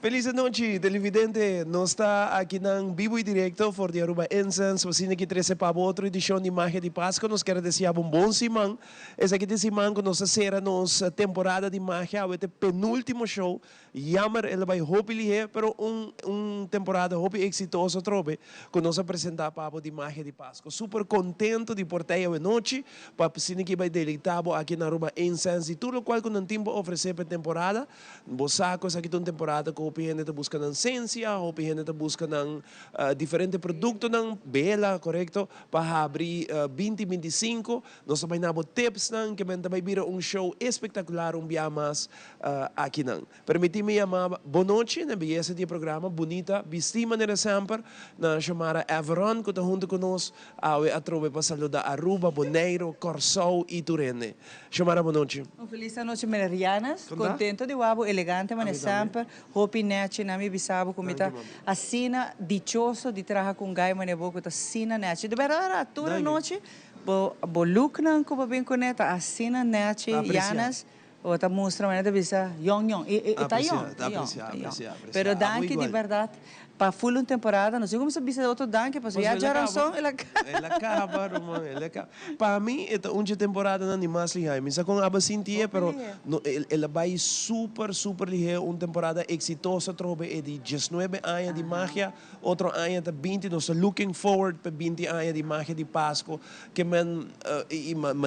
Feliz noite, televidente. Nós está aqui na vivo e direto for de Aruba Incense. Você aqui 13 para outra edição de Magia de Páscoa. Nós queremos desejar um bom semana. Esse aqui de semana que nós será nossa temporada de Magia. O penúltimo show. Jammer, ele vai hope ele pero temporada hope exitosa trobe que nós apresentar para de Magia de Páscoa. Super contento de portar a noite para você que vai deleitar aqui na Aruba Incense e tudo o qual que não tempo oferecer para temporada. Vos saco essa aqui uma temporada que o gente está buscando ciência, o gente está buscando diferentes produtos não bela, correto? Para abrir 2025, nós também temos tips não que vai vir show espetacular dia mais aqui não. Permite-me chamar boa noite na beleza de programa bonita, vestir maneira sempre na chamada Everon que está junto conosco a trove para saludar Aruba, Bonaire, Corsou e Turene. Chamada boa noite. Feliz noite, Marianas. Contento de wabo elegante, mas sempre hopi nete na mi bisabo comita assina dichoso de trabalhar com gai manebo que assina nete. De verdade, toda noite bo look nan ko bem conecta assina nete Yanas. O ta mostra maneira de bisa yong está yong. Pero danke de verdade para full temporada, não sei como se bisa outro danke, para já já são ela acaba, para mim é uma temporada não mais liha, mas com aba sentia, pero ela vai super liha, uma temporada exitosa trobe é de 19 anos de magia, outro ano de 20, nós looking forward para 20 anos de magia de Páscoa, que man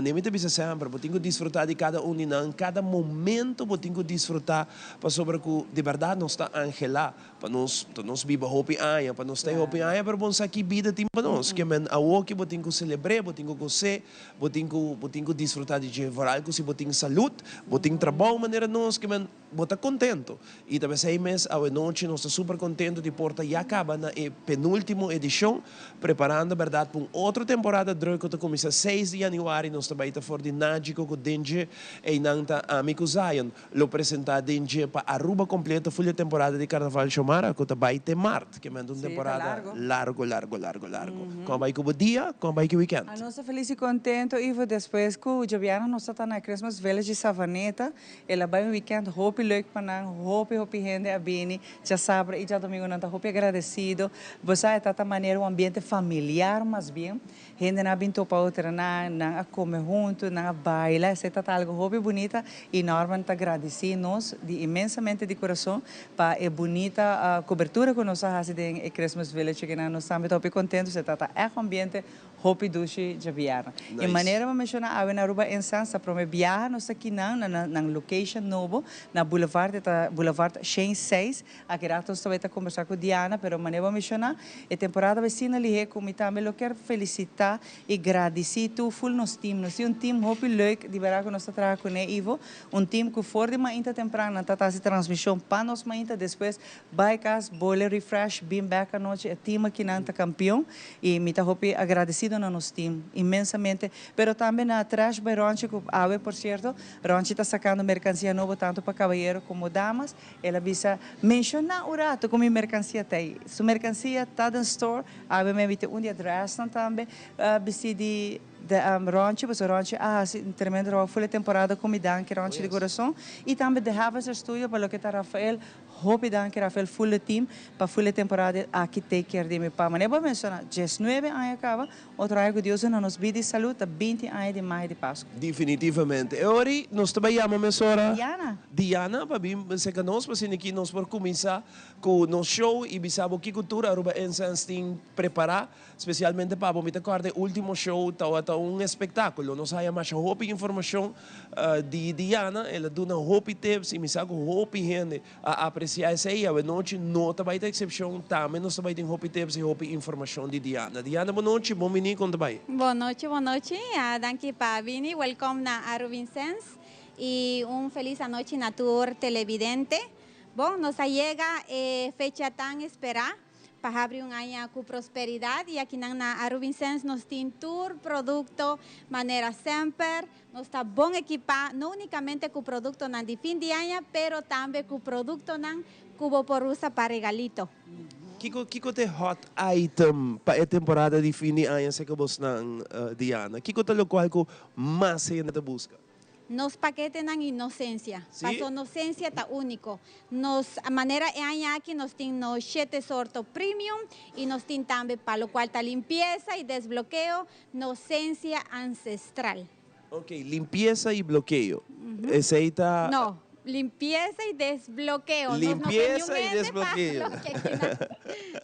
nem me bisa sempre, eu tenho que desfrutar de cada em cada momento, eu tenho que desfrutar para sobre que de verdade nós está angelar, para nós viva hopi aya, para nós ter hopi aya, para nós aqui vida tem para nós, que men a o que eu tenho que celebrar, eu tenho que gostar, eu tenho que desfrutar de levar algo, se eu tenho saúde, eu tenho trabalho, maneira nós que men eu estou contento. E também 6 meses a noite nós estamos super contento de porta e acaba na penúltima edição, preparando a verdade para outra temporada de que começa 6 de janeiro, nós também está fora de Nágico com Dengue e nanta amigo Zion, lo apresentar Dengue para Aruba completa full temporada de Carnaval Chomara, que vai ter Marte, que é uma temporada largo. Como vai que o dia, como vai que o weekend? A nossa feliz e contento e depois que o Joviana nós está na Christmas Village de Savaneta, ela vai um weekend hope leuk para hope gente a bem, já sabe e já domingo não está hope agradecido, você está de maneira um ambiente familiar mais bem, gente não vem para outra não a comer junto, não a bailar, essa está algo hope bonita e Norman está agradecido nós de imensamente de coração para a bonita cobertura que nós fazemos em Christmas Village que nós estamos muito contentos, você está um ambiente hope dushi Javiana. E maneira mas mencionar a Aruba Incense para me viajar nós aqui na location novo na Boulevard Shane 6 aqui rato nós vai conversar com Diana, pero maneira mencionar a temporada vecina ali como também eu quero felicitar e agradecer tu full nos team, nós team hope leuk de verá que nós trabalhamos com Ivo, team que for de manhã temprano tá fazendo transmissão para nós manhã depois vai cas bole refresh bem back a noite a team aqui na campeão e me tá hope agradecido no nosso time imensamente, pero também na atrás by Ronchi, por certo, Ronchi está sacando mercancia nova tanto para cavalheiro como damas, ela bisa mencionar o rato como mercancia tem, sua mercancia está no store, ave me vite dia dress também, bisi de Ronchi, mas Ronchi tremendo trabalho, full temporada como danke Ronchi de coração e também de Havas Studio para o que está Rafael, hope danke Rafael full team para full temporada aqui take care de meu pai, mas eu vou mencionar 19 anos acaba, outro ano que Deus nos bide saúde, 20 anos de maio de Páscoa. Definitivamente. E ora, nós também chamamos a Diana, para vir ser nós, para aqui nós por começar com o nosso show e bisabo que cultura Aruba Incense tem preparar, especialmente para me acordar o último show, tá um espetáculo. Nós aí mais hope informação de Diana, ela dá uma hope tips e me sabe hope gente a apreciar essa aí. A noite não vai ter exceção, também nós vai ter hope tips e hope informação de Diana. Diana, boa noite, bom menino, quando vai? Boa noite. Danke para Vini, welcome na Aruba Incense e feliz noite na tour televidente. Bom, nos chega fecha tão esperada para abrir ano com prosperidade e aqui na Aruba Incense nós temos tour, produto, maneira sempre, nós está bom equipado, não unicamente com produto de fim de ano, pero também com produto cubo por usa para regalito. Kiko te hot item para a temporada de fim de ano sa kabos ng Diana? Kiko te lo qual ko mas na busca? nos paqueten en inocencia. Sí. Paso inocencia está único. Nos, a manera aquí nos tienen nos 7 sorto premium y nos tienen también para lo cual está limpieza y desbloqueo, inocencia ancestral. Ok, limpieza y bloqueo. Ese ahí está... No, limpieza y desbloqueo. Limpieza y desbloqueo.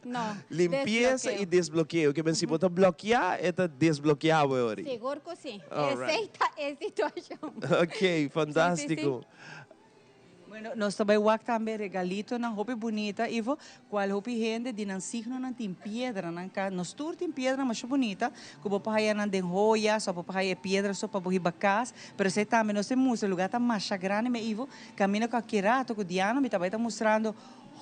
No, Limpieza desbloqueo. y desbloqueo. Que si puedo bloquear, está desbloqueado ahora. Seguro que sí. All Esa right. es situación. Ok, fantástico. Bueno, nós também wak também regalito na roupa bonita, Ivo, qual roupa gente de não signo não tem pedra, não cá, nós tur tem pedra mas bonita, como para aí não tem joia, só para aí pedra só para borrir bacas, pero sei também nós temos lugar tá mais grande, me Ivo, caminho com aquele rato com Diana, me também tá mostrando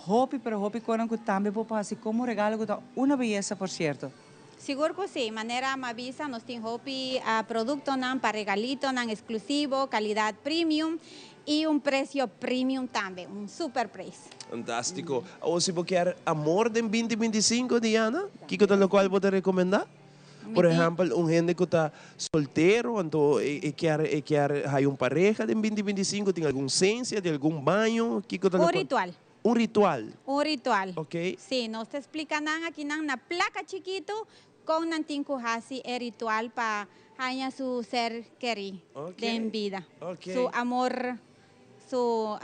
roupa, pero roupa que também para assim como regalo que tá uma beleza por certo. Seguro que sí, manera mavisa nos tiene hopi producto nan para regalito nan exclusivo, calidad premium y un precio premium también, un super precio. Fantástico. O si vos quer amor de 2025, Diana, ¿qué cosa lo cual vos te recomendar? Por ejemplo, un gente que está soltero, entonces quer hay un pareja de 2025, tiene alguna ciencia, de algún baño, ¿qué cosa lo Un cual? ritual. Un ritual. Un ritual. Ok. Sí, nos te explican aquí nan una placa chiquito con nantinco hasi el ritual para haya su ser querido Okay. en vida. Okay. Su amor, su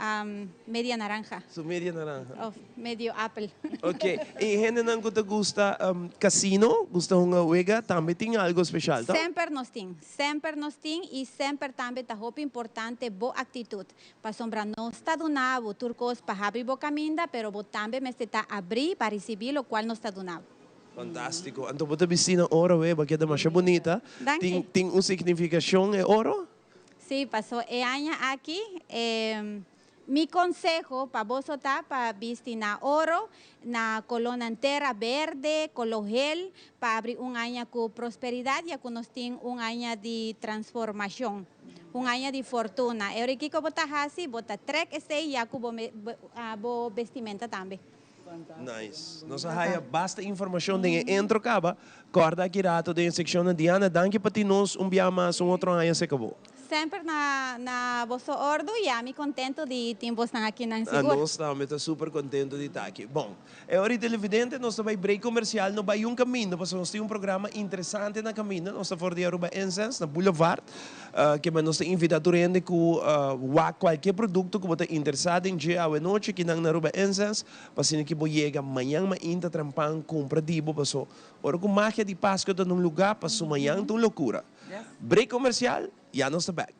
media naranja. Su media naranja. O medio apple. Ok. Y gente que te gusta casino, gusta una juega, también tiene algo especial, ¿no? Sempre nos tin y sempre también está hopi importante bo actitud. Pa sombra no está donado turcos para abrir bo caminda, pero bo también me está abrir para recibir lo cual no está donado. Fantástico. Entonces, vos te vestindo oro, porque es demasiado bonita. Danke. ¿Tiene una significación de oro? Sí, pasó año aquí. Mi consejo para vos para vestir na oro, na colona entera verde, color gel, para abrir un año con prosperidad y que nos tiene un año de transformación, un año de fortuna. Ahora que bota así, bota trek este y que bo vestimenta también. Nice. Nos hay basta información de entro caba, corda aqui rato de sección de Diana, danke para ti nos dia mais outro ano se acabou. Sempre na vosso ordo e a me contento de tiempos aqui na Ah, segura. nós estamos super contentes de estar aqui. Bom, é hora de televidente, nós vai break comercial, nós vai caminho, porque nós temos programa interessante na caminho, nós estamos fora de Aruba Incense, na Boulevard, que nós temos invitado a gente com qualquer produto que você interessado em dia ou noite, que na Aruba Incense, para que você chega amanhã, mas ainda trampando, compra dibo, passou. Ora com máquina de Páscoa num lugar, passou amanhã, tem loucura. Break comercial, já nós estamos back.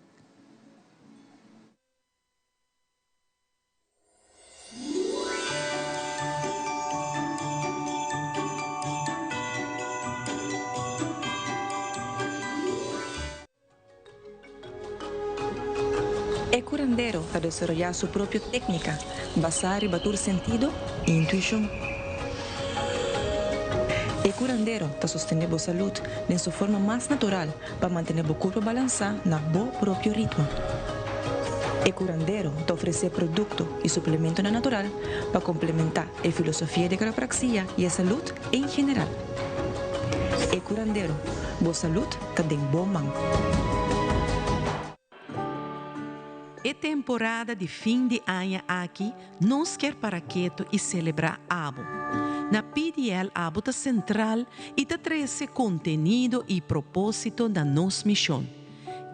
El curandero a desarrollar su propia técnica, basada en batir sentido e intuición. El curandero está sosteniendo salud de su forma más natural para mantener el cuerpo balanceado en su propio ritmo. El curandero te ofrece productos y suplementos natural para complementar la filosofía de quiropraxia y la salud en general. El curandero, boa salud está de bom mão. É temporada de fim de ano aqui, nós quer para quieto e celebrar Abo. Na PDL Abo está central e está trazendo contenido e propósito da nossa missão.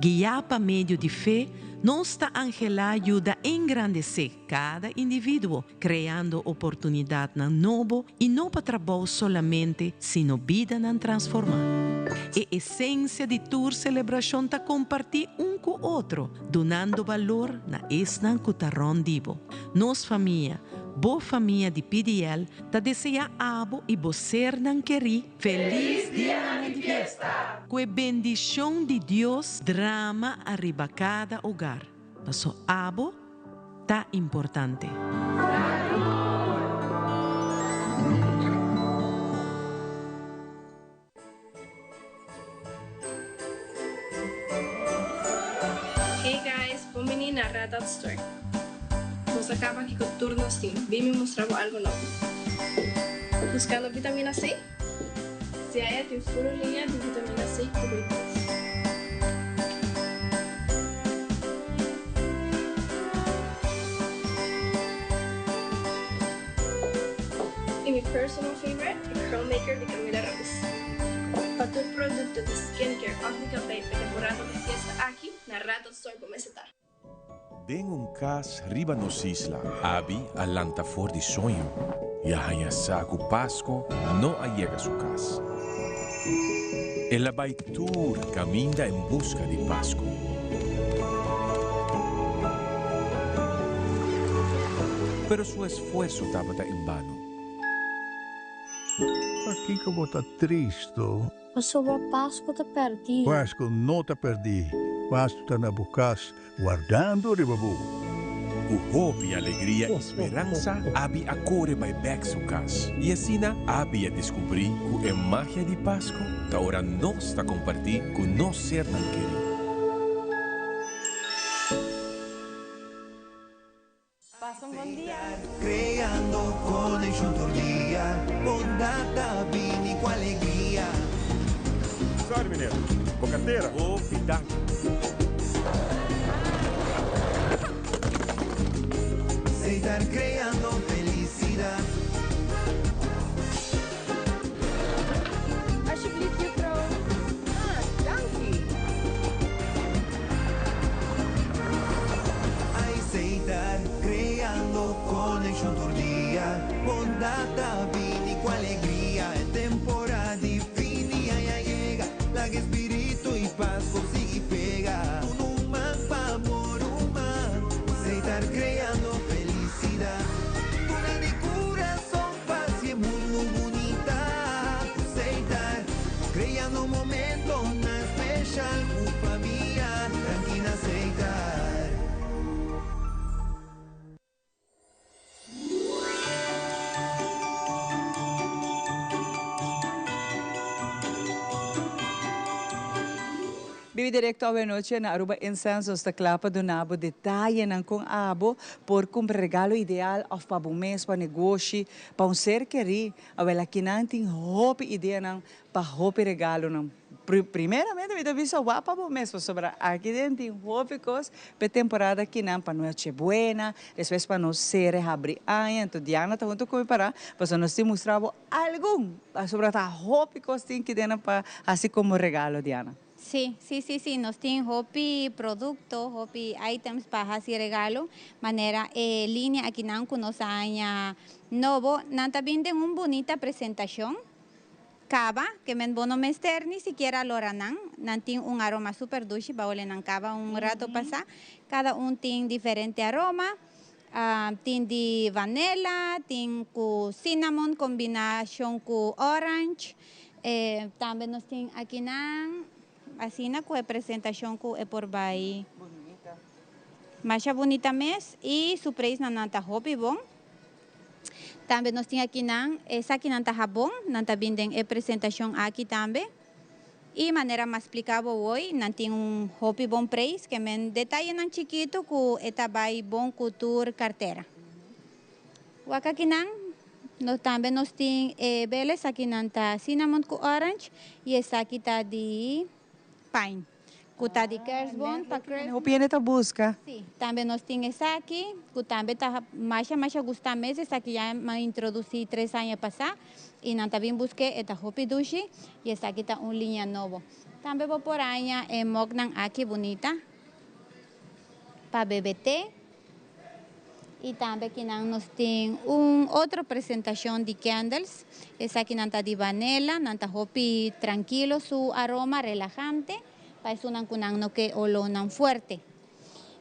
Guiar para meio de fé, nossa Angela ajuda a engrandecer cada indivíduo, criando oportunidade na novo e não para trabalho somente, sino vida na transformar. A essência de tua celebração está compartilhar com o outro, donando valor na esnan cutarron divo. Nos família, boa família de PDL, está desejar abo e você não querer feliz dia de festa. Com a bendição de Deus, drama arriba cada hogar. Passo abo, tá importante. Hey guys, bom-vindo na Radat Store. Nos acaba aqui com turno assim. Vim me mostrar algo novo. Buscando vitamina C? Se aí tem furo linha de vitamina C cobertas. Y mi personal favorite, el Curl Maker de Camila Ramos. Para tu producto de skincare óptica para temporada de fiesta aqui na Radat Store para mesetar. Den cas riba nos isla, abi alanta for de sonho. E a saco Pasco não allega su casa. Ela vai tour caminha em busca de Pasco. Pero su esfuerzo estaba en vano. Aqui que eu vou estar triste. Mas sobre a Páscoa te perdi. Páscoa não te perdi. Páscoa está na bucas, guardando ribabu. O hope, alegria e esperança abi a core vai back su casa. E assim abi a descobrir que a magia de Páscoa tá ora nós está compartir com nós ser não querido. Passa um bom dia. Creando connection tordia, bondata, vini com alegria. Sorry, mineiro. Bocateira. Hope, dank. Se estar creando felicidade. Alsjeblieft, juffrouw. Dankie. Aceitar, creando connection tordia, bondata, vini com alegria. É temporada de fini, ai, llega, la que espírito e paz consigue pegar. Un humano pa amor humano, aceitar creando felicidade. Tuna de coração, paz e é muito bonita. Aceitar, creando momento na especial, com família, tranquila aceitar. Bibi directo à noite na Aruba Incensos da Clapa do Nabo detalhe ng kung abo por cum regalo ideal of para um mês para negócio para um ser querido awela kinanting hope ideia ng pa hope regalo ng primeiramente me deve só para um mês sobre aqui dentro hope cos pe temporada kinan para noite buena depois para nós ser abrir ano então Diana tá junto comigo para nós te mostrava algo sobre a hope cos tem que dena para assim como regalo Diana. Sí. Nos tienen hopi productos, hopi items para hacer regalo, manera línea aquí nan nos aña novo, nan también de una bonita presentación. Cava, que men bono mester ni siquiera loranan, nan tiene un aroma super dulce, baole nan cava un rato pasa, cada un tiene diferente aroma. Tiene de vanilla, tiene con cinnamon, combinación con orange, también nos tiene aquí nan assim na com a apresentação com é por vai bonita mais bonita mês e surpresa na nanta hobby bom também nós tem aqui nan essa aqui nanta bom nanta bindem apresentação aqui também e maneira mais explicável hoje não tem hobby bom preço que men detalhe nan chiquito com eta vai bom cultura carteira o aqui nan nós também nós tem beles aqui nanta cinnamon com orange e essa aqui tá de pine. Kuta de Kersbon, para Kersbon. O pianeta busca. Sim, também nós temos essa aqui, que também está mais gostar mesmo, essa aqui já me introduzi 3 anos passar, e não também busquei esta hopi dushi, e essa aqui está linha nova. Também vou por aí, mognan aqui bonita, para BBT, e também aqui nós temos outra apresentação de candles, essa aqui não está de vanilla, não está hopi tranquilo, su aroma relajante, paisunan kunang no que olonan fuerte.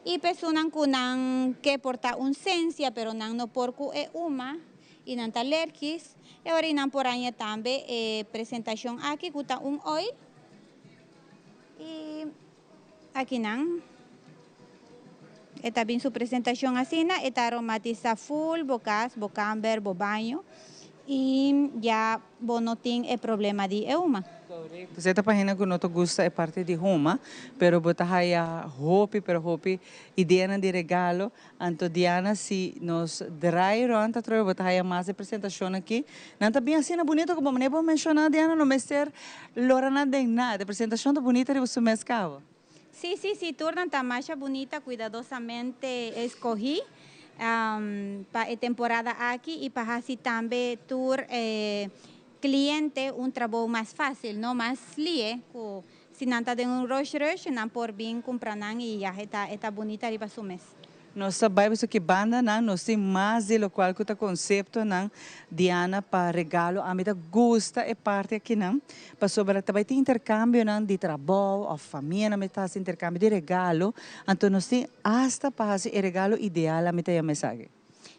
Y pesunan kunang que porta ausencia, pero nang no porco e uma, y nang talerquis, e orinan por ahí también presentación aquí, kuta un oil, y aquí nang, esta bien su presentación así, esta aromatiza full, bocas, bocamber, bobaño, y ya no tiene el problema de euma. Correcto. Esta página que não te gusta é parte de Roma, pero botar aí a roupa, pero roupa ideia de regalo. Então Diana se nos drai ronta troca botar aí mais apresentação aqui. Não tá bem assim na bonita como nem vou mencionar Diana no mestre lorana de nada. Apresentação tá bonita de você mescava. Sí, torna está más bonita, cuidadosamente escogí. para temporada aquí y para así también tu cliente un trabajo más fácil, no más lie. Si nanta de un rush, nan por bien compranan y ya está bonita arriba su mes. Nós sabemos que banda não, nós temos mais de lo qual que o conceito não, Diana para regalo, a mim gosta é parte aqui não, para sobre também tem intercâmbio não de trabalho, a família não está intercâmbio de regalo, então nós temos hasta para o regalo ideal a mim tem a mensagem.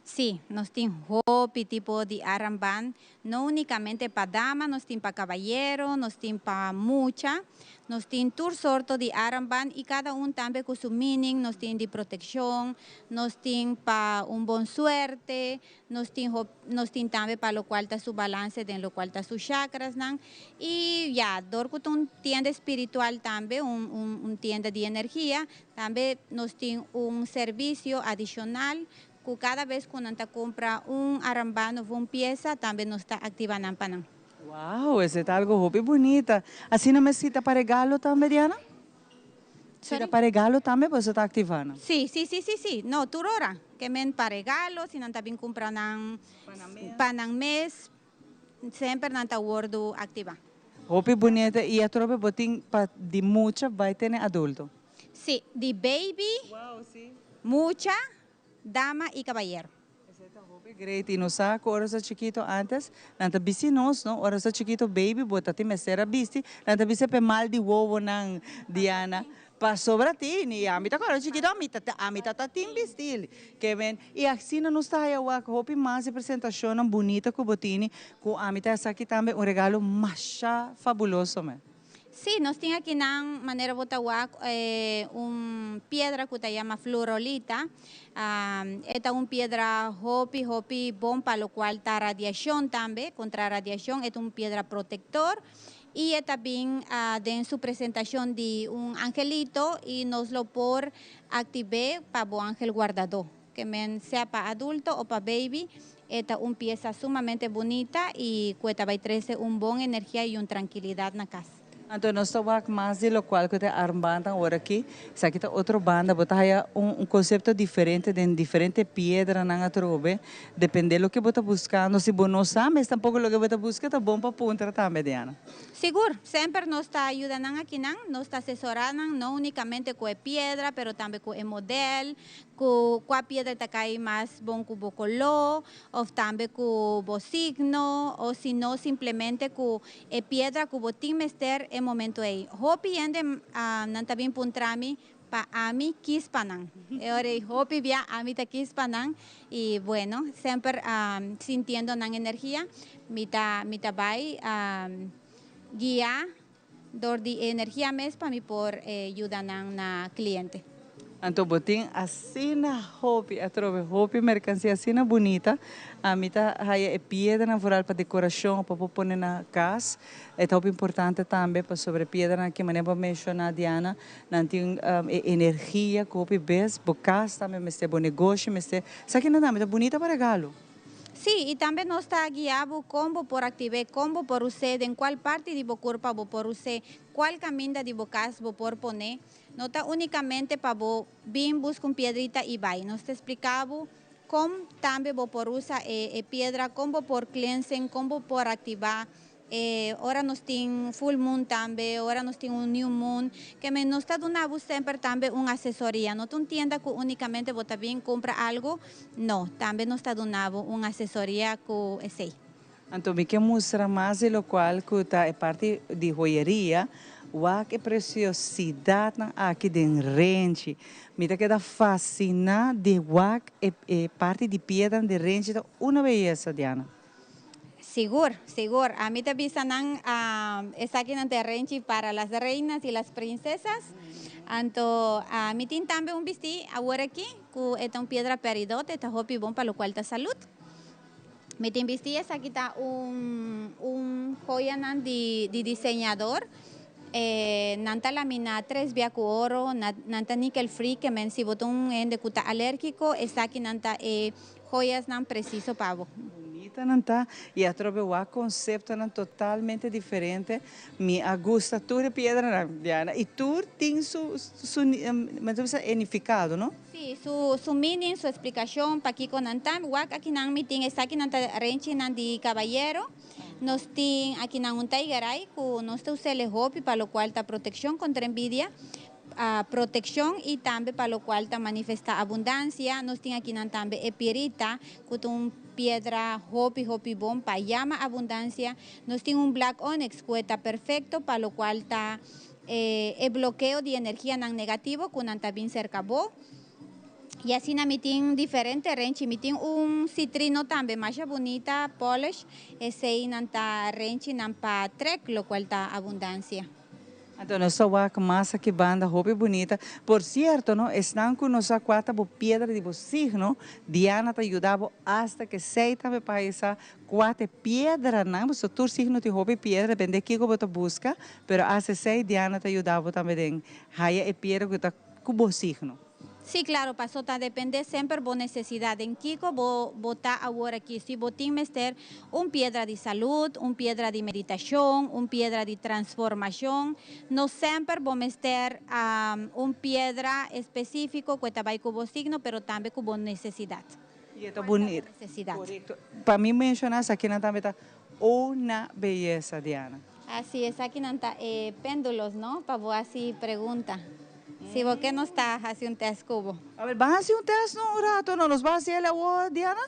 Sí, nos tienen hopi tipo de arambán, no únicamente para dama, nos tienen para caballero, nos tienen para mucha, nos tienen tour sorto de arambán y cada uno también con su meaning, nos tienen de protección, nos tienen para un buen suerte, nos tienen también para lo cual está su balance, de lo cual está sus chakras, ¿no? Y ya, dorco un tienda espiritual también, un tienda de energía, también nos tienen un servicio adicional. Cada vez que uno compra un arambán o una pieza, también nos está activando para. Uau, esse é algo hobby bonita. Assim não necessita para regalo também, Diana? Necessita para regalo também, você está ativando? Sí. No, tu hora. Que men para regalo, si não está bem comprando para mês, sempre não está gordo ativa. Hobby bonita e a tropa botin de mucha vai ter adulto. Sí, de baby, mucha, dama y caballero. Great, e no saco, ora sa chiquito antes, nanta bisi nos, no? Ora sa chiquito baby, bota ti mesera bisi, nanta bisi pe mal di wowo ng Diana. Pa sobra ti, ni amita ko, chiquito, amita ta tim bistil. Kevin, e assim não está aí a hopi mais apresentação bonita com botini, com amita essa aqui também regalo masha fabuloso, man. Sí, nos tiene aquí una manera botawak piedra que se llama fluorolita. Esta es una piedra hopi bomba, lo cual está radiación también, contra radiación. Es una piedra protector. Y también en su presentación de un angelito y nos lo por activar para el ángel guardador, que sea para adulto o para baby. Esta es una pieza sumamente bonita y que va a traer una buena energía y una tranquilidad en la casa. Então, nós estamos mais de lo qual que tem armbanda agora aqui. Isso aqui tem outra banda, botar aí conceito diferente, de diferente pedra na trobe. Depende do que você está buscando. Se você não sabe, mas tampouco o que você busca está bom para apontar também, Diana. Seguro, sempre nos está ayudando aquí, nos está asesorando, no únicamente con piedra, pero también con el modelo, con piedra está cae más bon con color, o también con signo, o si no simplemente con piedra con timester en momento ahí. Hopi ende nanta bien puntrami pa ami kispanan. Ahora hopi via ami ta kispanan y bueno, siempre sintiendo na energía, mita bai guía de energía mes para mí por ayudar a cliente. Então, botin assim na roupa, a trove roupa mercancia assim na bonita, a mim tá aí pedra na floral para decoração, para pôr na casa, é tão importante também para sobre pedra que maneira para mencionar Diana, não tem energia, copy best, bocas também me se bom negócio, me se, sabe que nada, é bonita para regalo. Sí, y también nos está guiando combo por activar combo por usted en cuál parte de cuerpo por usted, cuál camino de bocas por poner. No está únicamente para bien buscar una piedrita y va. Nos está explicando cómo también por usar piedra, cómo por cleansing, cómo por activar. Ahora nos tiene full moon también, ahora nos tiene un new moon, que nos está dando siempre también una asesoría. No te entiendas que únicamente vos también compra algo, no, también nos está dando una asesoría con ese. Então, me quer mostrar mais de lo qual que está parte de joieria, que preciosidade aqui dentro rente. Me queda fascinada de parte de pedra de rente, uma beleza, Diana. Seguro. A mí te avisan es aquí en terreno para las reinas y las princesas. Anto a mí también un vestido ahora aquí, que es una piedra peridote, está hopi bon para lo cual está salud. Me vestido es aquí está un joya de diseñador. Nanta lamina 3 via oro, nanta nickel free, que si botón en de cuta alérgico, está aquí nanta joyas nan preciso pavo. bonita não tá e a trobe o conceito não totalmente diferente. Me gusta tu de piedra na Diana e tu tem mas é unificado, não? Sí, su meaning, su explicación, pa aquí con antam, wak aquí nan meeting está aquí nan renchi nan di caballero, nos tin aquí nan un taigaray, ku nos te usele hopi, para lo cual ta protección contra envidia, protección y también para lo cual ta manifesta abundancia, nos tin aquí nan tambe epirita, ku un piedra hopi bom pa llama abundancia, nos tin un black onyx, cueta perfecto, para lo cual ta el bloqueo de energía nan negativo, ku nan ta bien cerca bo. Y así na mitin diferente renchi, mitin un citrino también más bonita, polish, ese nanta renchi nampa trek, lo cual ta abundancia. Então, nossa waka massa que banda, roupa bonita. Por certo, não, estão com nossa quarta pedra de signo, Diana te ajudava hasta que sei também para essa quarta pedra, não, você tur signo de roupa pedra, depende que você busca, pero hasta sei Diana te ajudava também, raia e pedra que tá com signo. Sí, claro, pasota, depende siempre de necesidad. En Kiko, bota ahora aquí, si botín mester un piedra de salud, un piedra de meditación, un piedra de transformación, no siempre bo mester un piedra específico que está como signo, pero también como necesidad. Y esto es bonito. Correcto. Para mí mencionas aquí también está una belleza, Diana. Así es, aquí está péndulos, ¿no? Para vos así pregunta. Si vos que no estás haciendo un test cubo. A ver, ¿vas a hacer un test no, un rato? ¿No nos vas a hacer la voz, Diana?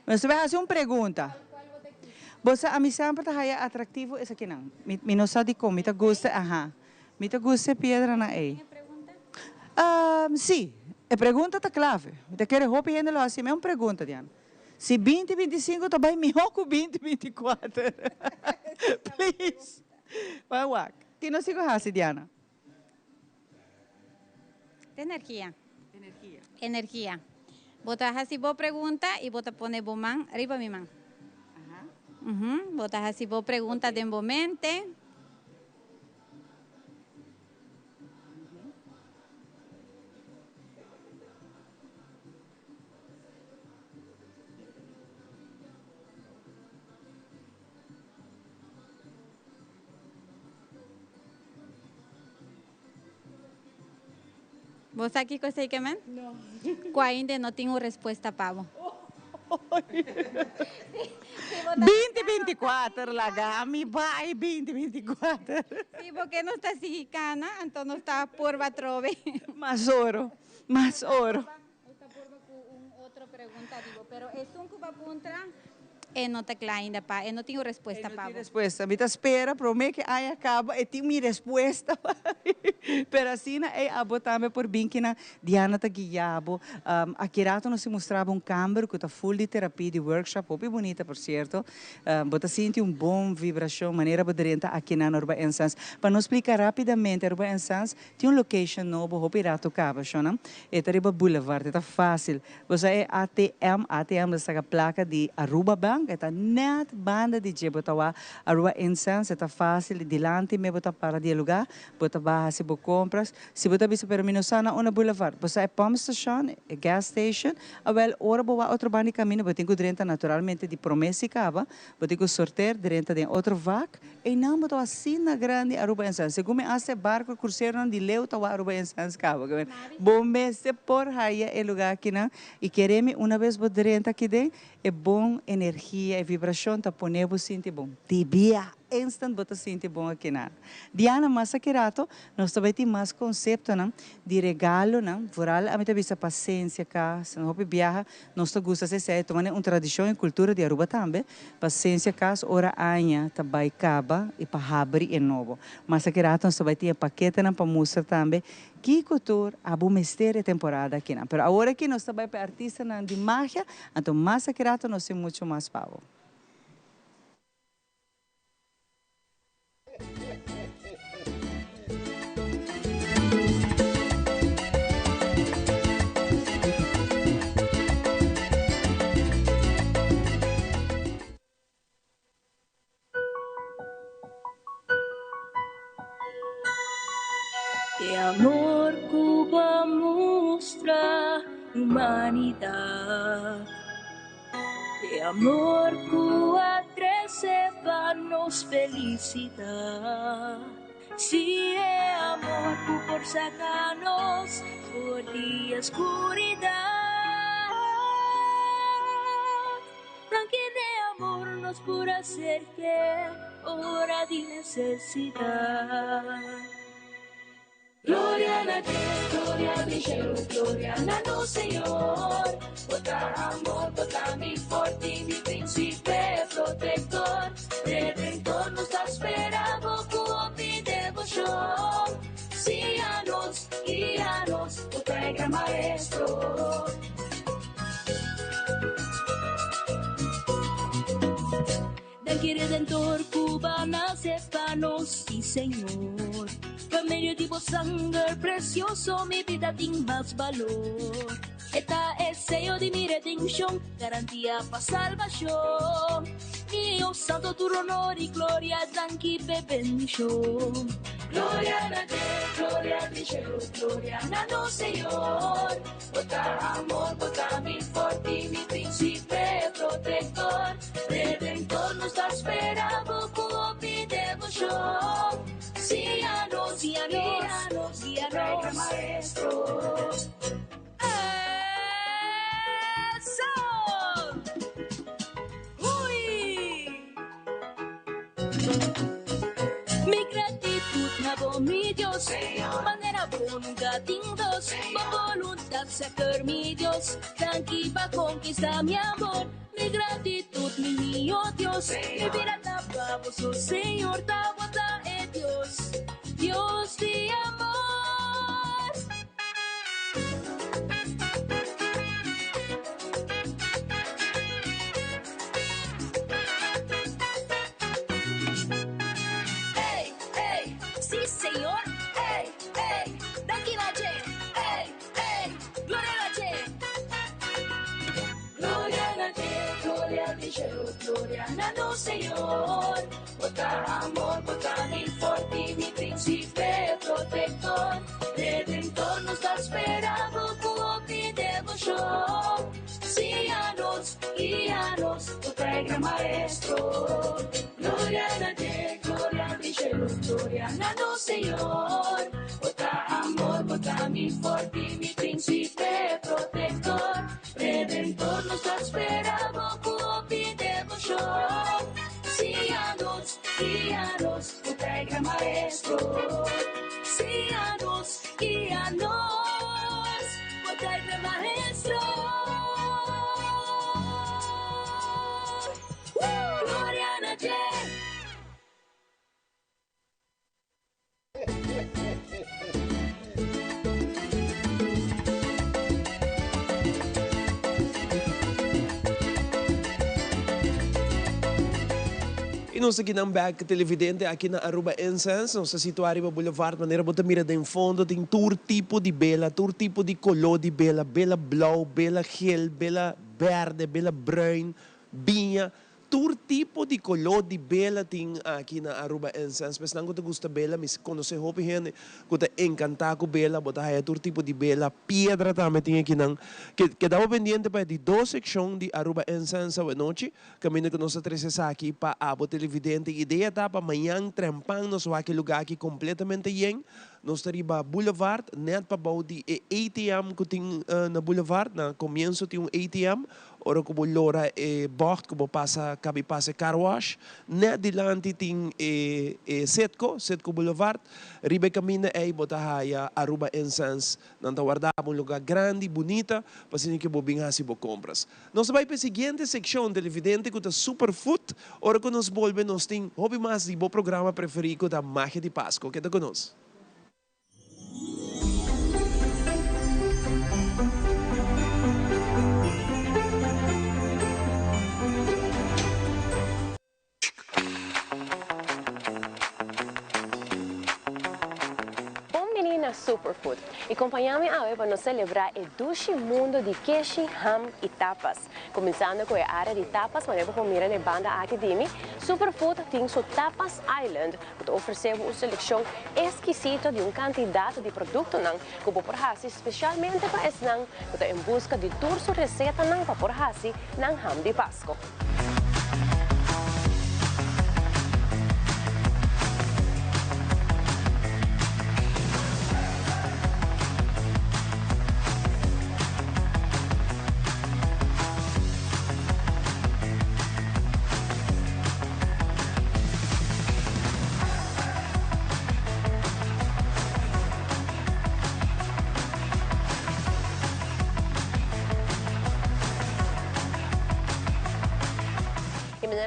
Nos vas a hacer una pregunta. Vos a mí siempre está atractivo ese que no. Mi no sabe cómo, me gusta, ajá. Me gusta piedra na ei. Sí, a pergunta está clave. Te quero roupa e lo assim, é uma pergunta, Diana. Se 2025 está bem melhor que 2024. Please. Vai lá. Que não sigo assim, Diana. De energía. Energía. Botas así vos pregunta y vos te pones vos man, arriba mi man. Botas así vos pregunta de momento. ¿Vos aquí cosa que men? No. Ainda não tenho resposta para vos. 2024, Lagami, vai 2024. Sí, porque não está sigicana, então não está porva trove. Mais ouro, mais ouro. Está porva com outra pergunta, digo, pero é um que vai contra. Não está claro ainda, pá. Eu não tenho resposta para vos. Resposta. Me espera, promete que aí acaba e tem minha resposta. Pero assim, a botar-me por bem que na Diana tá guiado. Aqui rato nos mostrava câmara que está full de terapia, de workshop, muito bonita, por certo. Bota sente bom vibração, maneira boderenta aqui na Urba Essence. Para nos explicar rapidamente, Urba Essence tem location novo, hopi rato cava, não? É Tariba Boulevard, é fácil. Você é ATM, essa placa de Aruba Bank. Esta net banda de Jebotawa, Aruba Incense, está fácil, dilante me bota para dialogar, bota barra se bo compras, se bota bisa permino sana una boulevard, você é pump station, é gas station, well, ora boa outro bani caminho, botinho direnta naturalmente de promessa e cava, botinho sortear direnta de outro vac, e não bota assim na grande Aruba Incense, segundo esse barco cruzeiro de Leu tawa Aruba Incense cava, bom mês por aí é lugar aqui não, e queremos uma vez bota direnta aqui dentro, é bom energia e vibração tá ponendo sinto bom. Tibia instant bota sinto bom aqui na. Diana massa kirato, nós também tem mais conceito não de regalo não, voral a mim também essa paciência cá, se não houve viaja, nós tá gosta se é tomando uma tradição e cultura de Aruba também, paciência cá, ora anha tá vai caba e para abrir e novo. Massa kirato nós também tem paquete não para mostrar também que cultura a bom mistério temporada aqui não. Pero agora que nós também para artista não de magia, então massa kirato nós tem muito mais pavo. De amor Cuba mostra humanidad. de amor que sepa-nos felicidad. Si es amor por sacarnos por la oscuridad, también de amor nos por hacer que hora de necesidad. Gloria a Dios, gloria a Dios, gloria a nuestro Señor. Bota amor, bota mi forte, mi príncipe protector. Redentor nos esperamos con mi devoción. Síganos, guíanos, bota el gran maestro. Del Redentor cubana sepanos, sí Señor. Por medio de vos sangre precioso, mi vida tiene más valor. Esta es sello de mi redención, garantía para salvación. Dios santo, tu honor y gloria, dan que bendición. Gloria a Dios, gloria a nuestro Señor. Bota amor, bota mi forte, mi príncipe protector. Redentor nos está esperando con mi devoción. Guíanos, guíanos, guíanos, maestro. ¡Eso! ¡Uy! Mi gratitud nabo mi Dios, manera bo nunca tindos, por voluntad sacar mi Dios, tranquila conquista mi amor. Mi gratitud, mi mío Dios, mi vida tapa vos, oh Señor, tapa Dios, Dios de amor. Hey, hey, sí Señor, hey, hey, tranquila gente, hey, hey, gloria a gente. Gloria a Dios, gloria a nuestro Señor. Bota amor, bota mi forte, mi príncipe protector. Redentor nos está esperando con mi devoción. Síganos, guíanos, bota el gran maestro. Gloria a Dios, gloria a nuestro Señor. Bota amor, bota mi forte, mi príncipe protector. Redentor nos está esperando con mi devoción. Síganos, guíanos, bota el gran maestro. Síganos, guíanos, bota el gran maestro. Gloria a Dios. E nós aqui na back televidente, aqui na Aruba Incense, nós situamos no Boulevard, maneira bota mira em fundo, tem todo tipo de bela, todo tipo de color de bela, bela blau, bela gel, bela verde, bela bruin, binha, todo tipo de color de bela tem aqui na Aruba Incense. Mas não te gusta bela, mas conhecer hopi gente, que te encanta com bela, bota aí todo tipo de bela, pedra também tem aqui não. Que dá pendiente para de duas secções de Aruba Incense à noite, caminho que nós trazemos aqui para a televidente. Ideia tá para amanhã trempando nós aquele lugar aqui completamente yen. Nós estaríamos Boulevard, net para o ATM que tem na Boulevard, na começo tem ATM. Ora como lora bocht como passa cabe passa car wash, net dilante tem Setco Boulevard, ribe caminho é botar a Aruba Incense, nanta guardar lugar grande, bonita, para assim que bobinha hasi bo compras. Nós vai para a seguinte secção televidente que tá Superfood, ora que nós volvemos nós tem hobby mais de bo programa preferido da Magia de Páscoa, que tá conosco. Superfood Superfood. E acompanhamos a para nós celebrar o Dushi Mundo de Queijo, Ham e Tapas. Começando com a área de tapas, mas vamos mirar na banda Academy. Superfood tem sua Tapas Island, que oferece uma seleção exquisita de uma quantidade de produtos que vou porhasi, especialmente para esse que está em busca de toda sua receita para porhasi ng ham de Pasko.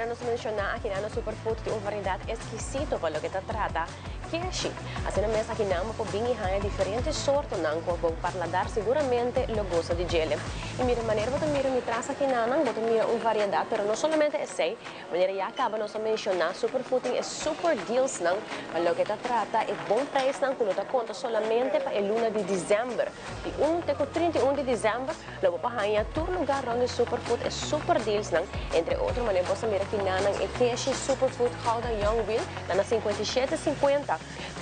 Nos menciona aqui na Superfood de uma variedade exquisita para o que se trata queijo. Assim mesmo aqui não po bingihan diferentes sortes ng ko paladar seguramente lo gosto de gele. E mira maneira boto mira mi traça aqui não boto mira uma variedade, pero não somente esse, maneira já acaba nos mencionar Superfood tem super deals não para o que se trata é bom preço não que conta somente para a luna de dezembro. De 1 até 31 de dezembro, lo pa hanya todo lugar onde Superfood é super deals não, entre outros maneira você mira aqui não é queijo Superfood Gouda Youngville na 57,50.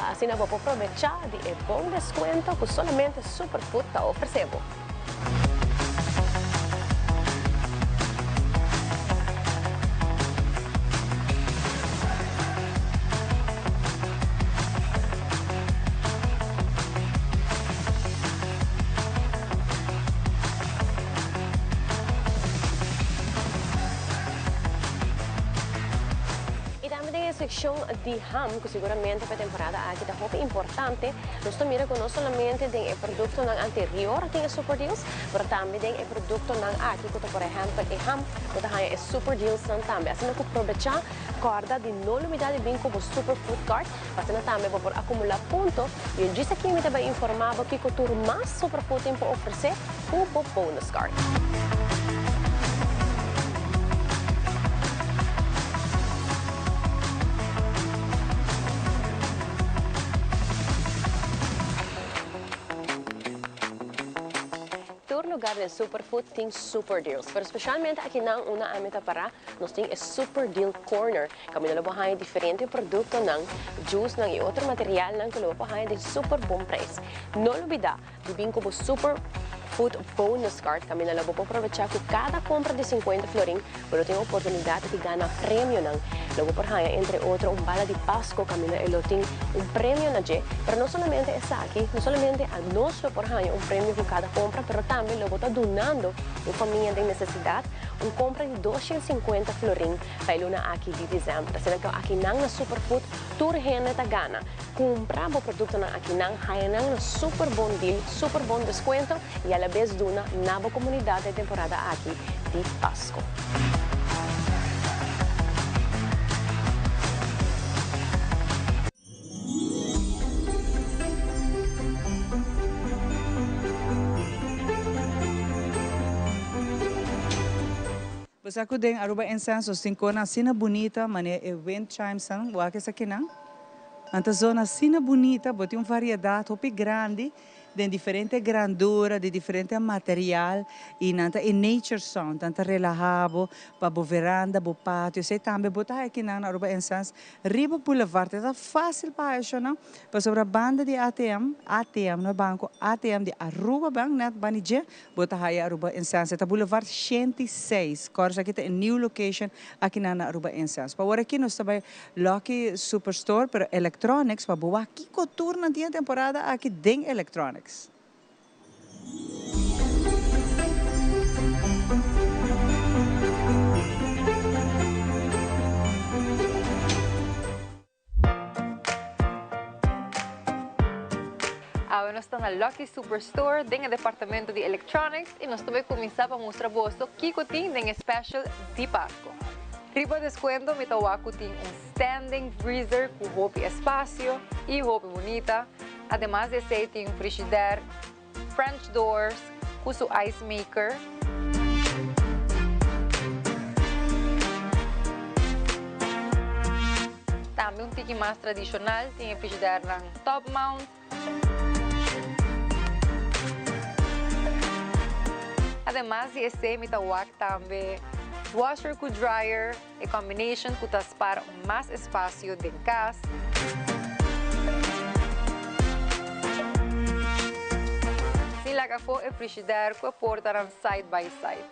Assim não vou aproveitar de bom desconto que somente Superfood está oferecendo. Seção de ham, que seguramente para a temporada aqui está muito importante. Nós também não somente tem o produto anterior, tem o super deals, mas também tem o produto aqui, que por exemplo, o ham, que tem o super deals também. Assim, nós aproveitar corda de novidade bem como Superfood Card, assim também vou acumular ponto. E eu disse aqui, me também informava que o tour mais Superfood tem para oferecer um bonus card. Lugar de Superfood tem super deals, pero especialmente aqui na una amita para nós tem super deal corner. Kami nalabahan diferentes produtos ng juice ng outro material ng kalabahan de super bom preço. Não olvida de vir como Superfood bonus card. Kami nalabo po aprovechar que cada compra de 50 florin, pero tem oportunidade de ganhar prêmio ng logo por haya entre outro bala de Pasko. Kami na tem prêmio na je, pero não somente essa aqui, não somente a nós por haya prêmio por cada compra, pero também logo está donando uma família de necessidade compra de 250 florin para a luna aqui de dezembro. Assim que aqui na Superfood toda gente está gana. Comprar o produto na aqui na haya na super bom deal, super bom desconto e a la vez dona na comunidade de temporada aqui de Pasko. Basta ko din Aruba Incense, cinco na sina bonita, mane wind chimes sang, wake sa kinang. Anta zona sina bonita, boti variedade hopi grande, de diferente grandura, de diferente material, e nanta in nature sound, tanta relajado, pa bo veranda, bo patio, sei tambe bota aqui na Aruba Incense, riba boulevard, tá fácil para isso, não? Pa sobre a banda de ATM no banco, ATM de Aruba Bank, net banije, bota aí Aruba Incense, tá boulevard 106, corsa aqui tá em new location aqui na Aruba Incense. Pa agora aqui nós também Lucky Superstore, pero electronics, pa boa aqui coturna dia temporada aqui den electronics. Agora nós estamos na Lucky Superstore, tem o departamento de electronics e nós também começamos a mostrar para vocês o que tem em special de Pasko. Riba descuento, me tawaco tem standing freezer com roupa espaço e roupa bonita. Además de ser, tem frigidaire, French doors, com seu ice maker. Também tiki mais tradicional, tem frigidaire ng top mount. además de ese mitawak también washer ku dryer, a combination ku tas para más espacio de casa. Sin la que fue el frigidaire ku portaran side by side.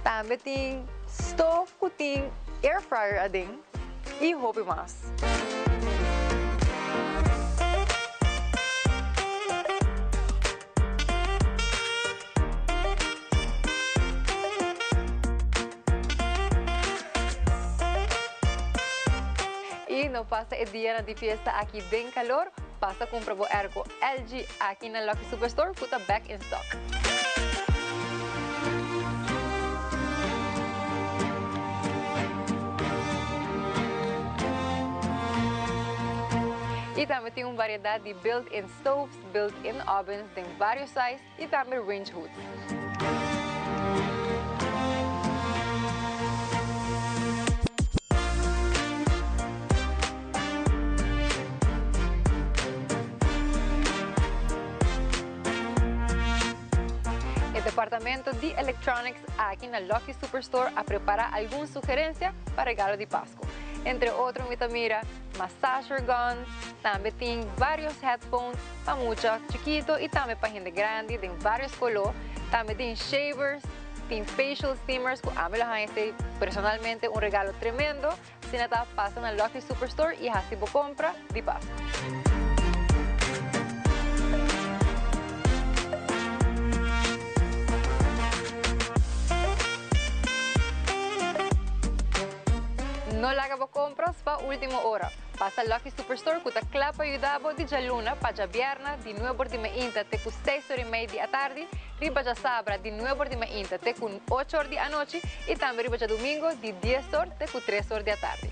Também tem stove ku ting air fryer ading e hopi mas. E não passa o dia de fiesta aqui bem calor, passa comprar o ergo LG aqui na Lucky Superstore, puta back in stock. E também tem uma variedade de built-in stoves, built-in ovens, tem vários sizes e também range hoods. El departamento de electronics aqui na Lucky Superstore a preparar alguma sugerência para regalo de Páscoa. Entre outros, mira, massager guns, também tem vários headphones para mucha chiquito e também para gente grande, tem vários colores. Também tem shavers, tem facial steamers, que a mim é personalmente um regalo tremendo. Se não está, passa na Lucky Superstore e assim você compra de Páscoa. No la haga compras para última hora. Pasa Lucky Superstore que te clapa ayudabo de jaluna para viernes de 9:30 te con 6:30 da tarde, riba ya sabra de 9:30 te con 8 da noche y también riba ya domingo de 10 horas te con 3 da tarde.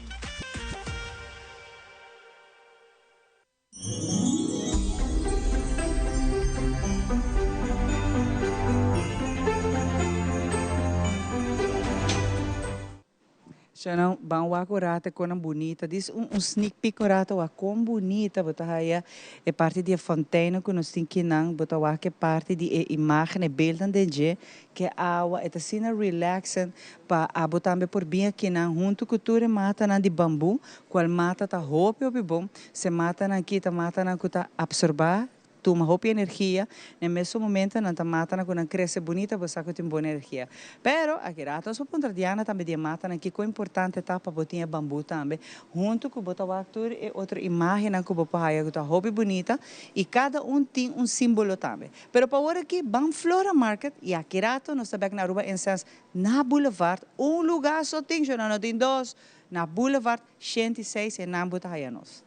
Já não vão acorata com bonita, diz sneak peek acorata wa com bonita, bota aí é parte de fonteina que nós tem que não, bota wa que parte de imagem e beelden de que a água é assim relaxante para a botar também por bem aqui não, junto com tudo mata na de bambu, qual mata tá roupa ou bom, se mata na aqui tá mata na que tá absorbar uma roupa energia, no mesmo momento não está matando quando cresce bonita, você tem boa energia. Pero aqui rato só ponta diana também de mata aqui com importante tá para botar bambu também, junto com botar actor e outra imagem que botar aí que tá roupa bonita e cada tem símbolo também. Pero para agora aqui Ban Flora Market e aqui rato nós estamos na rua Incense na Boulevard, lugar só tem, já não tem dois, na Boulevard 106 e na botar aí nós.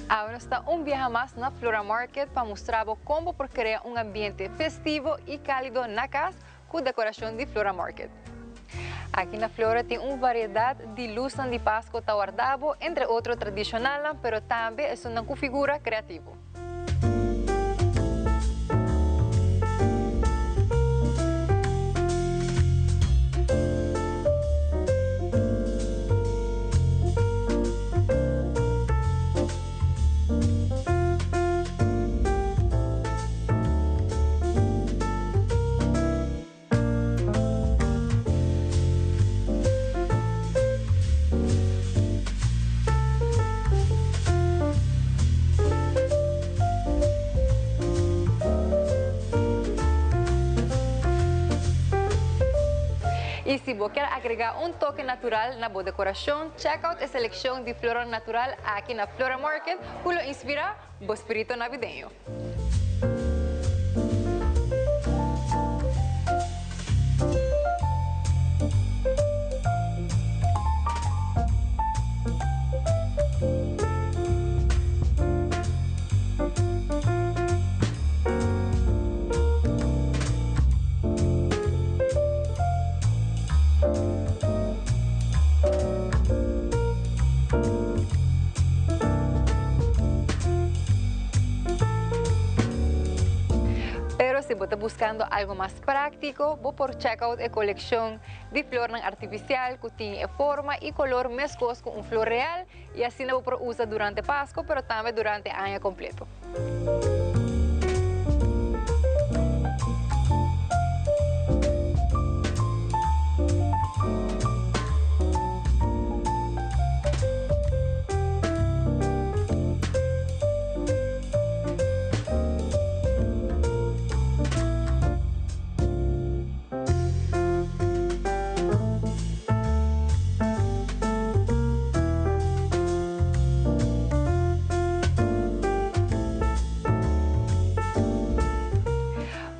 Agora está viaje más na Flora Market para mostrar como por crear un ambiente festivo y cálido na casa con decoración de Flora Market. Aquí na Flora tem uma variedade de luzes de Páscoa guardado, entre outros tradicionais, pero também é uma configura criativa. E se você quer agregar um toque natural na boa decoração, check out a seleção de flora natural aqui na Flora Market, que inspira o espírito navideño. si vos estás buscando algo más práctico, vos por checkout a colección de flor artificial que tiene forma y color mezclados con un flor real y así no vos usa durante Pascua, pero también durante el año completo.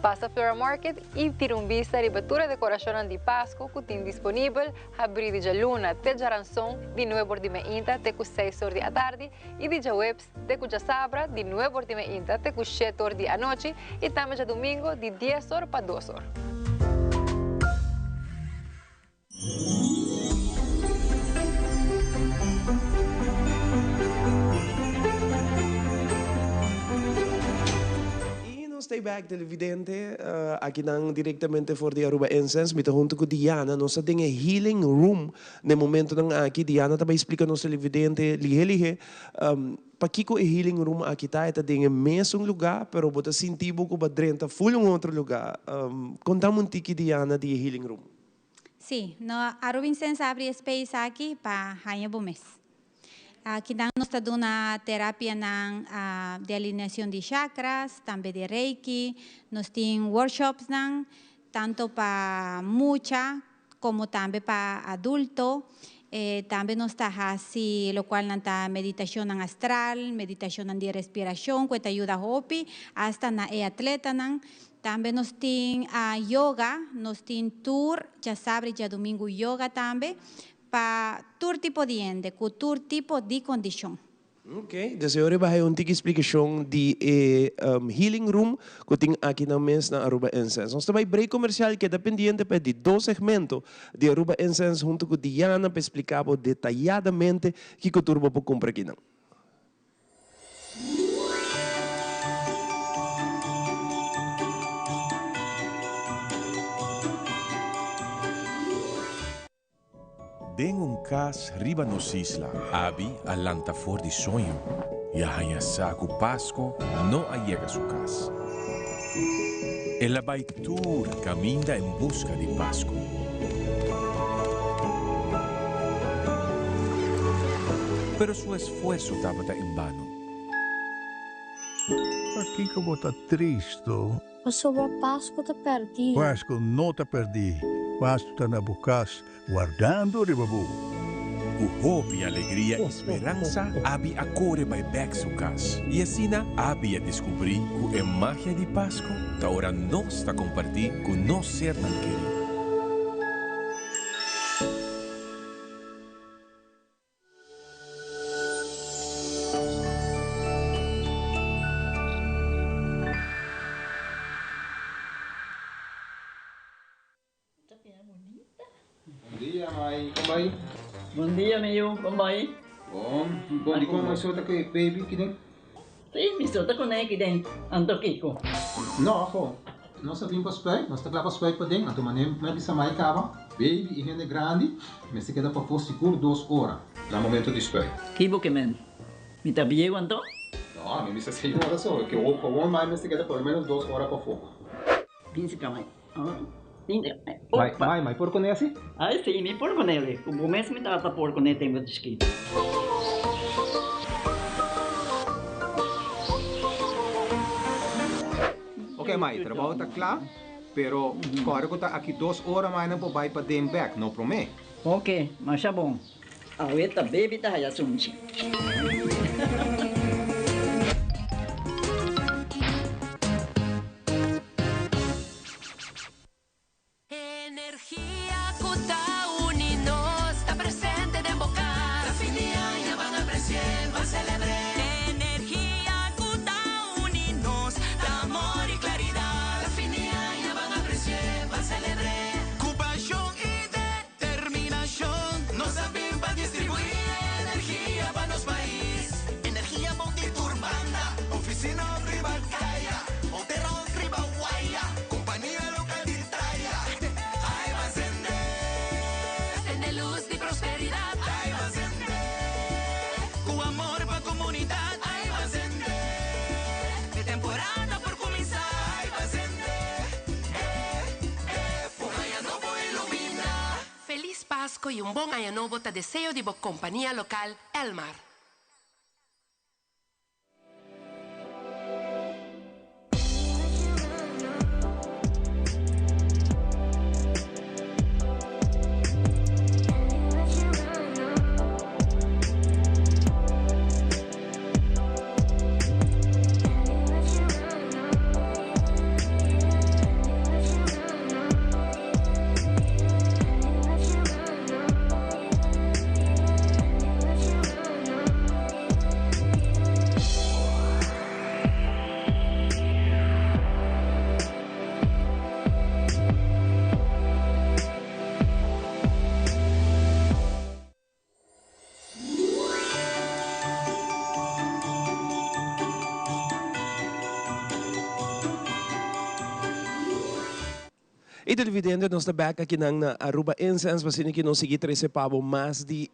Passa Flora Market e tira vista a ribattura decoração de Páscoa que tem disponível abrir de luna até Jaranção de 9h30 até 6h da tarde e de webs até sabra de 9h30 até 7h da noite e também de domingo de 10h para 2h. Stay back, televidente. Aqui não diretamente for de Aruba Incense, mito junto com Diana, nós temos healing room no momento nang aqui Diana também explica nos televidente lihe para kiko healing room aqui tá tem mesmo lugar, pero bota sentido que badrenta full outro lugar. Contamos um tiki Diana de healing room. Sim, no Aruba Incense abre space aqui para Rainha Bumes. Aqui nós estamos dando uma terapia de alineação de chakras, também de Reiki. Nós temos workshops, tanto para mucha como também para adulto. Também nós estamos assim, o qual está meditação astral, meditação de respiração, que ajuda a hopi, hasta na atleta. Também nós temos yoga, nós temos tour, já sabe, já domingo yoga também. Para todo tipo de gente, com todo tipo de condição. Ok, então agora vai ter uma explicação de healing room que tem aqui na mesa na Aruba Incense. Nós temos break comercial que é dependente de 2 segmentos de Aruba Incense junto com Diana para explicar detalhadamente o que o turbo pode comprar aqui. Den cas riba nos isla, abi alanta for di sonho, e a saco Pasco no allega su cas. Ela vai tour caminha em busca de Pasco. Pero su esfuerzo estaba en vano. Aqui que eu vou estar triste. Passou a Páscoa tá perdido. Páscoa não tá perdido. Páscoa tá na bucas, guardando ribabu. O hope e alegria e esperança abi a core vai back su cas. E assim abi a descobrir que a magia de Páscoa tá ora nós está compartir com nós ser não querido. Bom dia, meu. Como vai? Bom, di ko masota kay baby kideng? Sim, misota ko na kideng. Anto kiko. No, ako. Nós vim para spray, nós tá lá para spray para dentro, então manem na bisa mai cava. Baby e rende grande, mas se queda para for seguro 2 horas. Na momento de spray. Kibo que men. Mi tabiego anto? No, mi bisa 6 horas só, que o com mais mas se queda por menos 2 horas para fogo. Pinse kamay. Mai porco nesse? Ai, sim, mi porco nele. O mesmo me trata porco nele tem muito esquito. Ok, Mai, o trabalho está claro, pero agora que está aqui 2 horas mais não pode ir para dem back, não promete? Ok, mas é bom. A ueta baby tá aí assunto. Nos abimba distribuir energia para nos países. Pasco y un buen año nuevo te deseo de la compañía local Elmar. E televidente, nós estamos back aqui na Aruba Incense, mas que não seguir 13 pavo mais de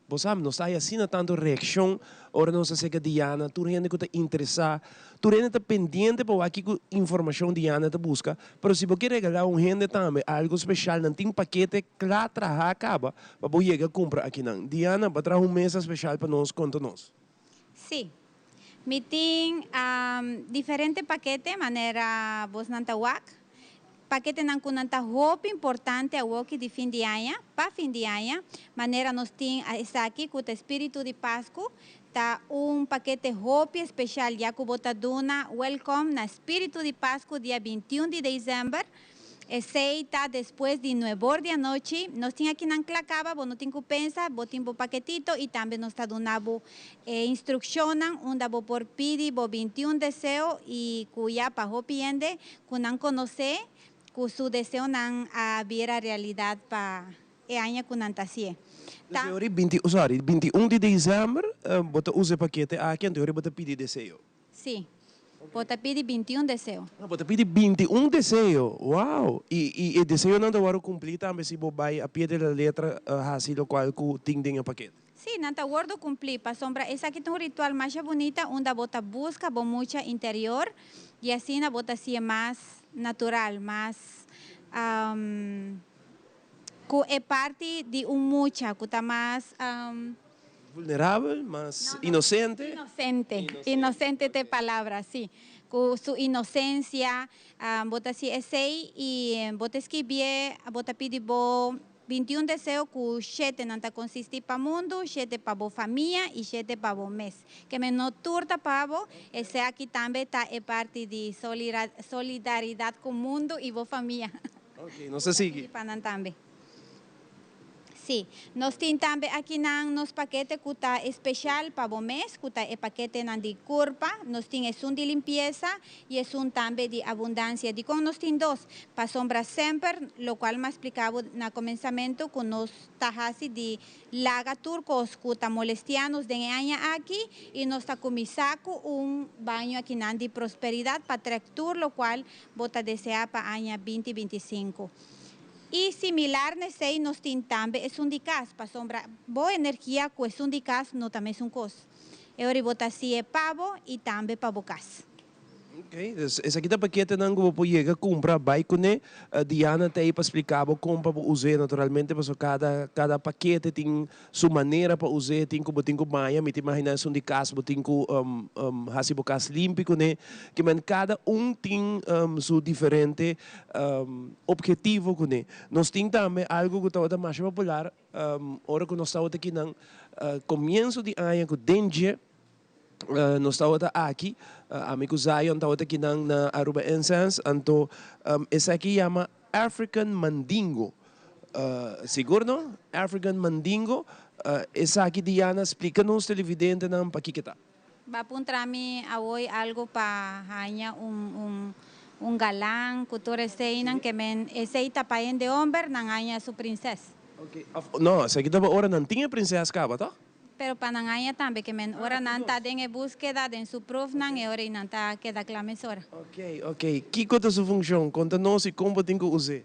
você nós está assim tanto reação, ora nós chega Diana, tu rende que te interessa, tu rende te pendente para aqui com informação Diana te busca, mas se você quer regalar rende também algo especial, não tem paquete que lá traga acaba, para você chegar comprar aqui não. Diana, para trazer mesa especial para nós, conta nós. Sim. Me tem diferente paquete, maneira vos não paquete nan kunanta roupa importante a woki de fim de ano, para fim de ano, maneira nós tem está aqui com o espírito de Páscoa, tá paquete roupa especial já que bota duna welcome na espírito de Páscoa dia 21 de dezembro. Esse está depois de 9 horas da noite. Nós temos aqui na Clacaba, não tem que pensar, botimos paquetito e também nós está dando instrução onde vou por pedir 21 deseo e cuya para o cliente, que não conhece, que su deseo não vir a realidade para o ano que não está assim. Sorry, 21 de dezembro, você usa paquete aqui, então você pedir deseo. Sim. Bota pedir 21 deseo. Bota pedir 21 deseo. Wow! E deseo não vai cumprir também se você vai a pé da letra assim o qual tem o paquete. Sim, não está guardo cumprir. Para sombra, esse aqui tem ritual mais bonita, onde bota busca, bom mucha interior e assim a bota assim mais natural, mais que é parte de mucha, que está mais vulnerável, mas inocente. Inocente de palavra, sim. Com sua inocência, bota assim esse e bota escrever, bota pedir 21 deseo que 7 não está consiste para o mundo, 7 para a família e 7 para o mês. Que me não turta para o, esse aqui também está é parte de solidariedade com o mundo e a família. Ok, não se sigue. Para também. Sim, nós temos também aqui nos paquete que está especial para o mês, que está paquete de curva, nós temos um de limpeza e um também de abundância. De como nós temos dois, para sombra sempre, o qual me explicava no começamento, que nós estamos de laga turcos que está molestianos de ano aqui e nós está começando banho aqui de prosperidade para tractur, o qual bota desejar para ano 2025. E similar nesse nós temos também é de casa, para sombra boa energia com é de casa, não também é coisa. Eu botar assim é pavo e também para o casa. Ok, esse aqui é o paquete que você pode comprar, vai com Diana tem para explicar como para usar naturalmente, porque cada paquete tem sua maneira para usar, tem que banhar, me imagina um de casa, tem que fazer o casa limpo, que cada tem seu diferente objetivo, nós temos também algo que está mais popular, hora que nós estamos aqui no começo de ano, com Dengue, nós estamos aqui, amigo Zion estamos aqui na Aruba Incense, então esse aqui chama African Mandingo. Seguro não? African Mandingo. Esse aqui, Diana, explica-nos televidente não para que está. Vai apontar-me hoje algo para ganhar galã, cultura cena, que esse está para de homem, não ganha sua princesa. Okay. Não, esse aqui agora não tinha princesa cá, tá? Pero panangaya tambe que men ora nanta den búsqueda den su proof nan e ora nanta queda clamesora. Ok. Que conta sua função? Conta-nos e como tem que usar.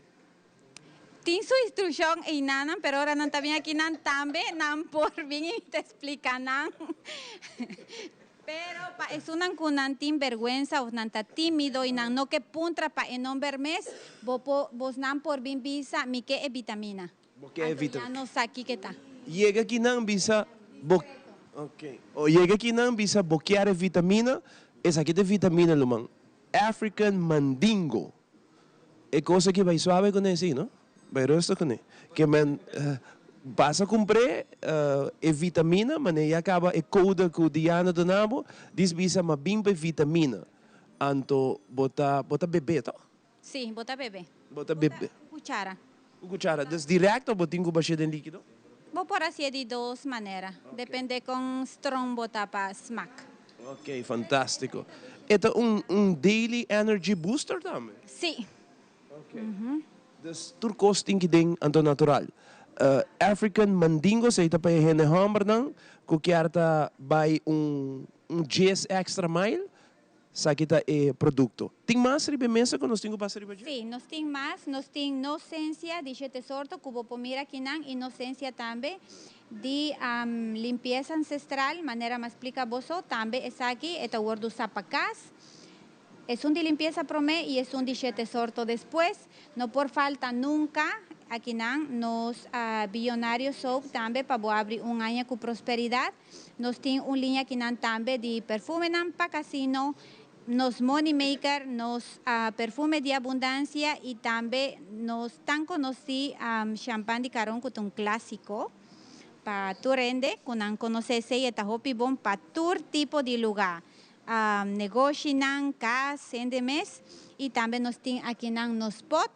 Tem sua instrução e nanan, pero ora nanta vem aqui nan tambe, nan por vim e te explica nan. Pero es una que tin vergüenza o nanta tímido y nan no que puntra pa en nombre mes, vos nan por bin visa mi que vitamina. Boquear vitamina. Ya no saki kita. Llega aqui não bisa ok. O llega aqui não bisa boquear vitamina. Essa aqui de vitamina lumang. African mandingo. É coisa que vai suave com esse, não? Vai rosto com que man passa a comprar vitamina, mas aí acaba a coda que o Diana do nabo, diz bisa ma bimba vitamina. Anto bota bebê, tá? Sim, bota bebê. Bota bebê. Cuchara. Cuchara, des direto ou botinho baixo de líquido? Vou por assim de duas maneiras. Depende com strong bota para smack. Ok, fantástico. É daily energy booster também? Sim. Ok. Dus turcos tem que den anto natural. African mandingo se ita pa hene hamber dan, kukiarta by GS extra mile, sa kita produto. Ting mas ribe mesa ko nos tingo pa ribe? Sim, nós tem mais, nós tem inocência de chete sorto, cubo pomira kinang inocência também de limpeza ancestral, maneira mais explica boso, também essa aqui é o word sapacas. Es un de limpieza promé y es un de chete sorto después. No por falta nunca, aquí nos billonarios soap también para abrir un año con prosperidad. Nos tiene una línea aquí también de perfume para casino, nos money maker, nos perfume de abundancia y también nos tan conocí champán de carón con un clásico para tu rende, con conocerse y esta hopi bon para tu tipo de lugar. Negocio cas de mes y también nos tiene aquí nos pot.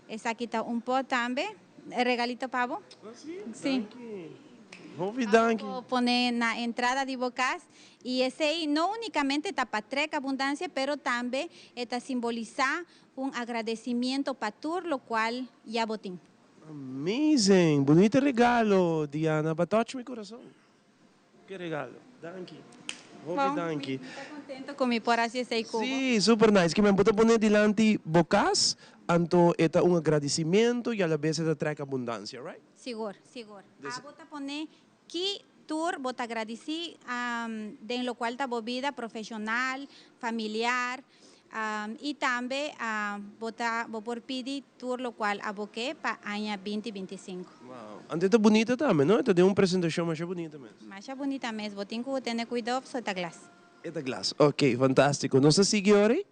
Es aquí está un pot también. Regalito pavo. Sí. Pone na entrada de bocas y ese no únicamente tapatreca abundancia, pero también está simboliza un agradecimiento para tu lo cual ya botín. Amazing, bonito regalo, Diana, but touch mi corazón. ¿Qué regalo? Thank you. Estoy contento con mi por así ese cubo. Sí, super nice. Que me puedo poner delante bocas, anto eta un agradecimiento y a la vez eta trae abundancia, right? Seguro. Bota poner que tour bota agradecer de lo cual ta vida profesional, familiar y también bota por pedir tour lo cual aboqué para año 2025. Wow. Ante está bonita também, não? Está de uma apresentação mais bonita mesmo. Mais bonita mesmo. Botinho que ter cuidado sobre a glass. Esta glass. Ok, fantástico. Nossa seguidores?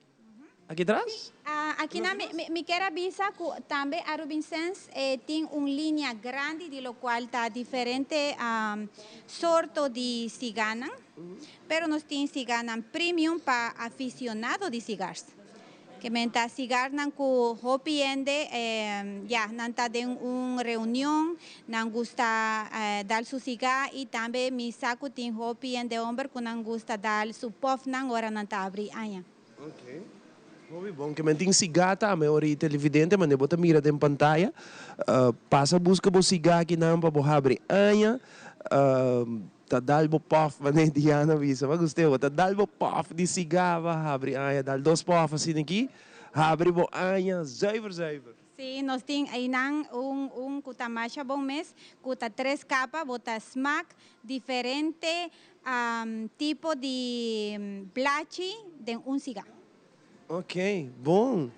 Aqui atrás? Aqui na me quero avisar que também a Robinsons tem uma linha grande de lo qual está diferente sorto de cigarro, pero nós temos cigarro premium para aficionado de cigarros. Que menta cigarro com hopi ende nanta de uma reunião, não gusta dar su cigarro e também me saco tem hopi ende homem que não gusta dar su puff não ora nanta abrir aia. Ok. Muito bom, que tem cigarro, a maioria televidente, mas bota mira em pantalla, passa busca o cigarro que não para abrir aia, tá dalbo puff, mas Diana visa, mas gostei, tá dalbo puff de cigarro, abrir aia, dal dois puff assim aqui, abrir bo aia, zuiver. Sim, nós temos aí cutamacha bom mês, cuta 3 capas, bota smack, diferente tipo de blachi de cigarro. Ok, bom,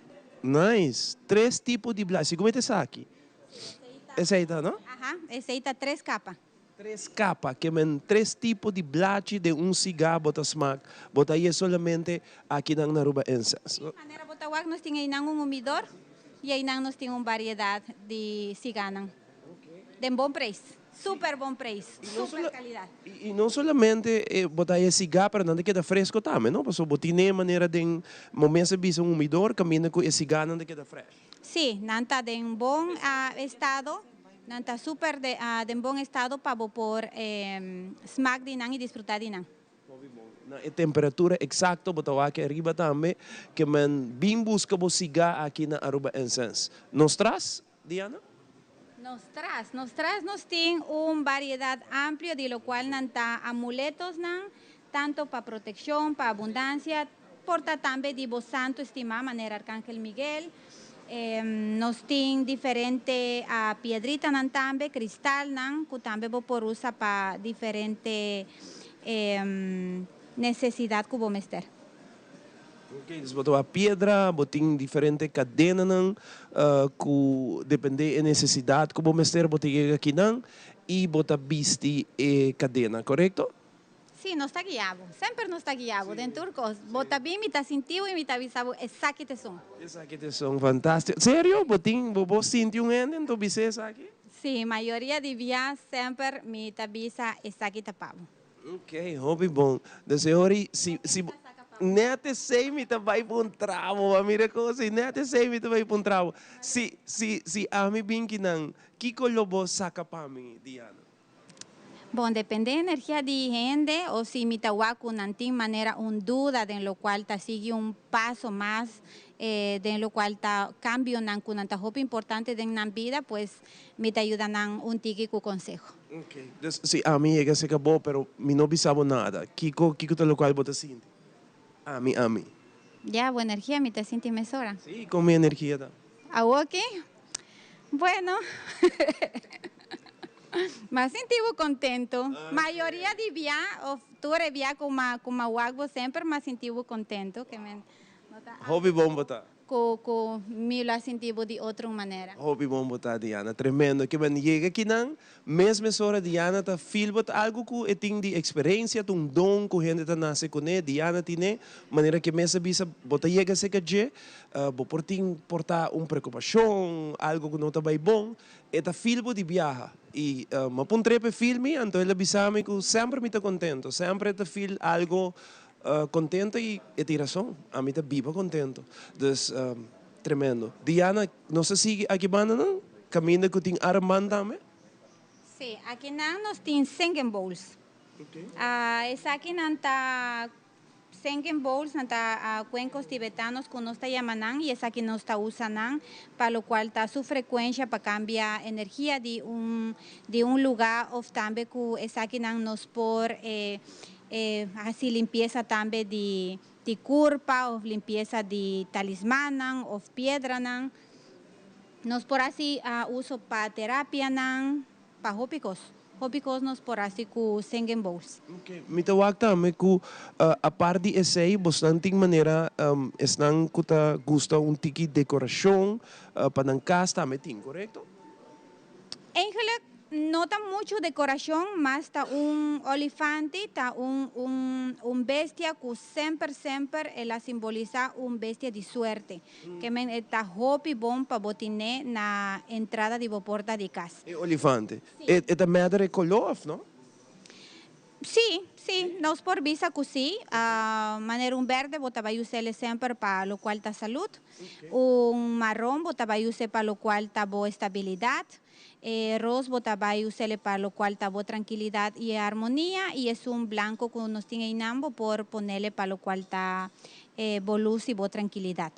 nice. 3 tipos de blachi. Como é esse aqui? Esse aí tá, não? Aham, esse aí tá 3 capas. 3 capas, que men 3 tipos de blachi de cigarro, bota smack. Bota aí solamente aqui na Aruba Incense. De maneira bota wag, nós temos aí umidor e aí nós temos uma variedade de cigarro. De bom preço. Super bom preço, super qualidade. E não somente botar esse cigarro para não queda fresco também, não? Porque botar nem maneira de momento bisa umidor, caminha com esse cigarro não queda fresco. Sim, não está de bom estado, não está super de bom estado para por smack de não e desfrutar de não. A temperatura exata botar aqui arriba também, que man bem busca o cigarro aqui na Aruba Incense. Nos traz, Diana? Nos tiene una variedad amplia de lo cual nanta amuletos tanto para protección, para abundancia, porta también de vos santo estima manera Arcángel Miguel. Nos tiene diferente piedrita también, cristal que también por usa para diferente necesidad que vos mester. Okay, dus botou a pedra, boting diferente cadena nang ku depende da necessidade que o mestre botiga aqui nang e bota bisti e cadena, correto? Sí, nos está guiado. Siempre nos está guiado. En turcos, bota bien, mi ta sentiu y mi ta bisabo, exacto son. Exacto, são fantásticos. Sério? Boting, bobo sentiu ende, então bise aqui? Sí, mayoría de días siempre mi ta bisa exacto pavo. Ok, hobby bom. Dus hori, si net sei mi ta vai pun travo, mira cosa, net sei mi ta vai pun travo. Si ami binki nang kiko lobo saka pa mi Diana. Bom, depende de energía de gente o si mi tahuaco nantin manera un duda de lo cual ta sigue un paso más de lo cual ta cambio nan kunanta hope importante de nan vida, pues mi te ayuda nan un tiki ku consejo. Okay. Dus si ami ega se acabou, pero mi no bisabo nada. Kiko te lo cual bota sinti. Ami. Ya, buena energía, mi te siente mesora. Sí, con mi energía da. ¿A ok? Bueno. Mas sentivo contento. Mayoría de via, o tu revia como wagbo sempre, mas sentivo contento que me Hobby bom botar. Co me lo sentivo de outra maneira. Hobby bom botar Diana, tremendo. Que ben chega aqui não, mesmo hora Diana tá filbot algo que tem de experiência, um dom que gente tá nasce com ele, Diana tem, maneira que mesa bisa bota chega se que je, bo portar preocupação, algo que não tá bem bom, e tá filbot de viaja. E ma pun trepe filme, então ele bisame que sempre me tá contento, sempre tá fil algo contento e tem razão, a mim tá viva contento. Dus tremendo. Diana, não sei se aqui banda não? Caminha que tem armando também? Sim, aqui não nós tem singing bowls. Okay. Essa aqui não tá singing bowls, não tá cuencos tibetanos que nós tá chamando e essa aqui nós tá usando, para lo qual tá sua frequência para cambiar energia de um lugar ou também que essa aqui não nos por así limpieza también de curpa o limpieza de talismán o piedra nos por así uso para terapia para hópicos nos por así ku singing bowls. Okay. Mita wakta me ku a par de essay bastante maneira estão kuta gusta tiki decoração para nan casa me tin, correto? Eigenlijk no tan mucho decoración, más está un olifante, está un bestia que siempre ela simboliza un bestia de suerte, que está hopi bom para botiné na entrada de porta de casa. Olifante. Sí. É madre color, não? Sí, nos por visa que sí, manera un verde botaba usarle siempre para lo cual está salud, okay. Un marrón botaba usarle para lo cual está boa estabilidad. Rosa botaba usarle para lo cual está boa tranquilidad y armonía, y es un blanco que nos tiene en ambos por ponerle para lo cual está boa luz y boa tranquilidad.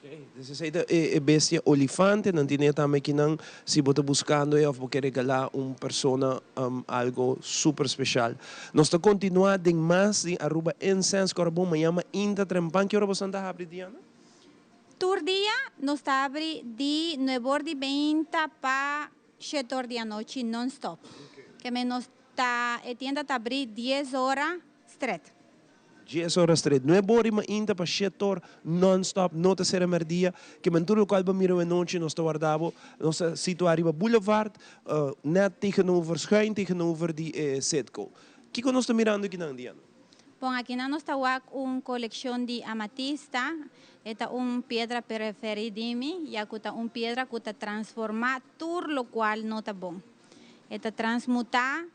Okay. Dus é bestia olifante, não tinha também que não se você buscando ou você regalar persona algo super especial. Nós estamos continuando em mais de arroba incense corabom, me chama Inta Trempan, que hora você está abrindo, Diana? Tour dia nós está abrindo de 9h20 para 7h da noite non-stop. Okay. Que nós está a tienda está abrindo 10 horas straight. 10 horas straight. 9 horas ma inta para 7 horas non-stop, não te será merdia, que mentur o qual miro a noite nós está guardado, nós situamos arriba Boulevard, net tegenover, schuin tegenover die Setco. Que que nós está mirando aqui não, Diana? Bom, aqui nós está coleção de amatista, esta pedra preferida de mim, e aqui está pedra que está transformar tudo lo qual não está bom. Esta transmutar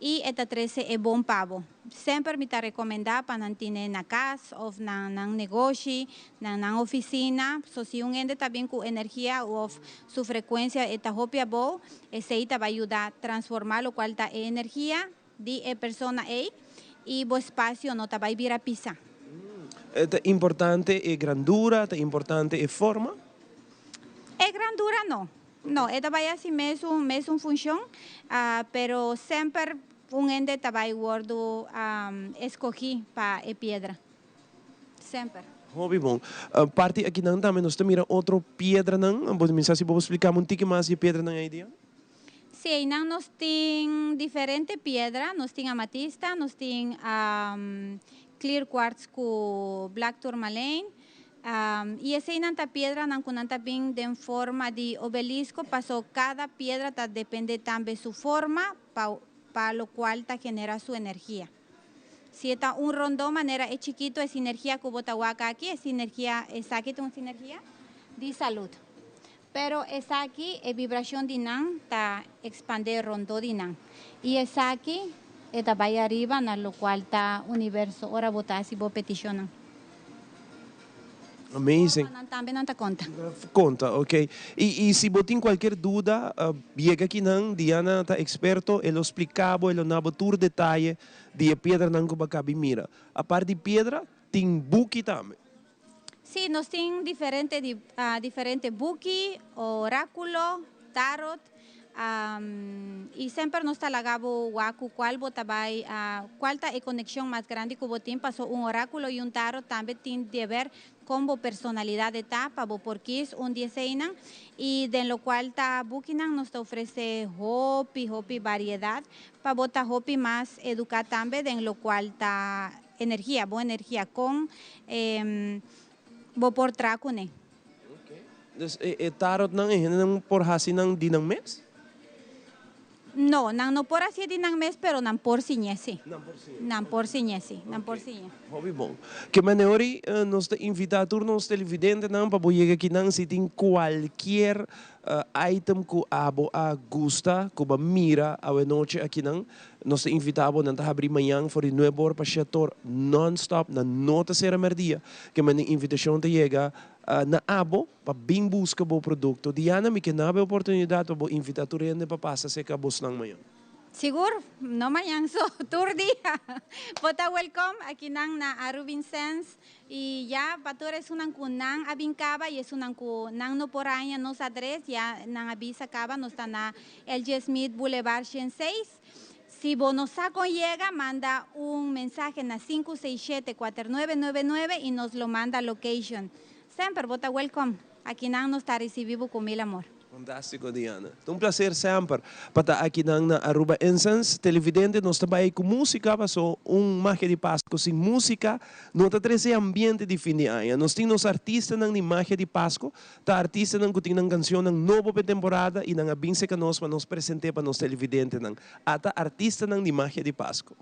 e esta 13 é bom pavo. Sempre me está recomendado para não ter na casa ou na negócio, na oficina. Se um ente está bem com energia ou sua frequência está roupa boa, esse aí vai ajudar a transformar o qual está a energia de a pessoa e o espaço não vai virar pisa. É importante a grandura, é importante a forma? A grandura não. No, esta vai assim mesmo função, pero sempre ente vai guardo escolhi para a pedra. Sempre. Hobby bom. Parte aqui não também nós temos outra pedra não, pode me se vou explicar um pouco mais de pedra não ideia? Sim, nós temos diferentes pedras, nós temos amatista, nós temos clear quartz con black tourmaline. Y esa inanta piedra nan kunanta bin de forma de obelisco, pasó cada piedra depende también su forma, para lo cual genera su energía. Si está un rondón manera es chiquito, es energía que botahuaca aquí, es energía, es aquí es energía de salud. Pero es aquí, es vibración de nan, está expande rondo de nan. Y es aquí, está vaya arriba, en lo cual está universo, ahora botas y bo peticionan. Amazing. También não conta. Conta, ok. E se botin qualquer dúvida, chega aqui não, Diana está experto, ele explicava, ele não tour detalhe de pedra não que bacabi mira. A parte de pedra, tem buki também. Sim, nós temos diferente buki, oráculo, tarot, y siempre nos talagabo waku cuál botabay cuál ta conexión más grande que botín pasó un oráculo y un tarot también tiene que ver con personalidad de tapa porque es un diecinan y de lo cual ta bukinan nos ofrece hopi variedad para botar hopi más educar también de lo cual ta energía buena energía con bo por tracune. Dus tarot nang hinang por hasi nang dinang mes? No, no por así de nang mes, pero nan por siñesi. Nan por siñesi. Hobby bom. Que maneori nos te invita a turnos televidente nang paboyega aqui nang se tem qualquer item que abo a gusta, que ba mira a noite aqui nang nos te invitamos a abrir manhã for de 9 horas para 7 horas non-stop na nota será merdia que a invitação te chega na abo para bem buscar o produto. Diana, me que não há oportunidade para invitar tu rende para passar se acabou nang manhã. Seguro, no mañana, so tour día. Bota welcome aquí nang na Arubin Sense y ya patura es unang kunang abincaba y es unang kunang no por año nos adres ya nang avisa caba nos está na LG Smith Boulevard 106. Si Bonosaco llega, manda un mensaje na 567-4999 y nos lo manda location. Siempre bota welcome. Aquí nang nos está recibido con mil amor. Fantástico, Diana. É um prazer sempre para estar aqui na Aruba Incense. Televidente, nós trabalhamos com música, passou magia de Páscoa sem música, não está trazendo ambiente de fim de ano. Nós temos artistas na magia de Páscoa, tá artista que tem uma canção nova para temporada e na bem que nós para nos apresentar para nós televidente ata artista na magia de Páscoa.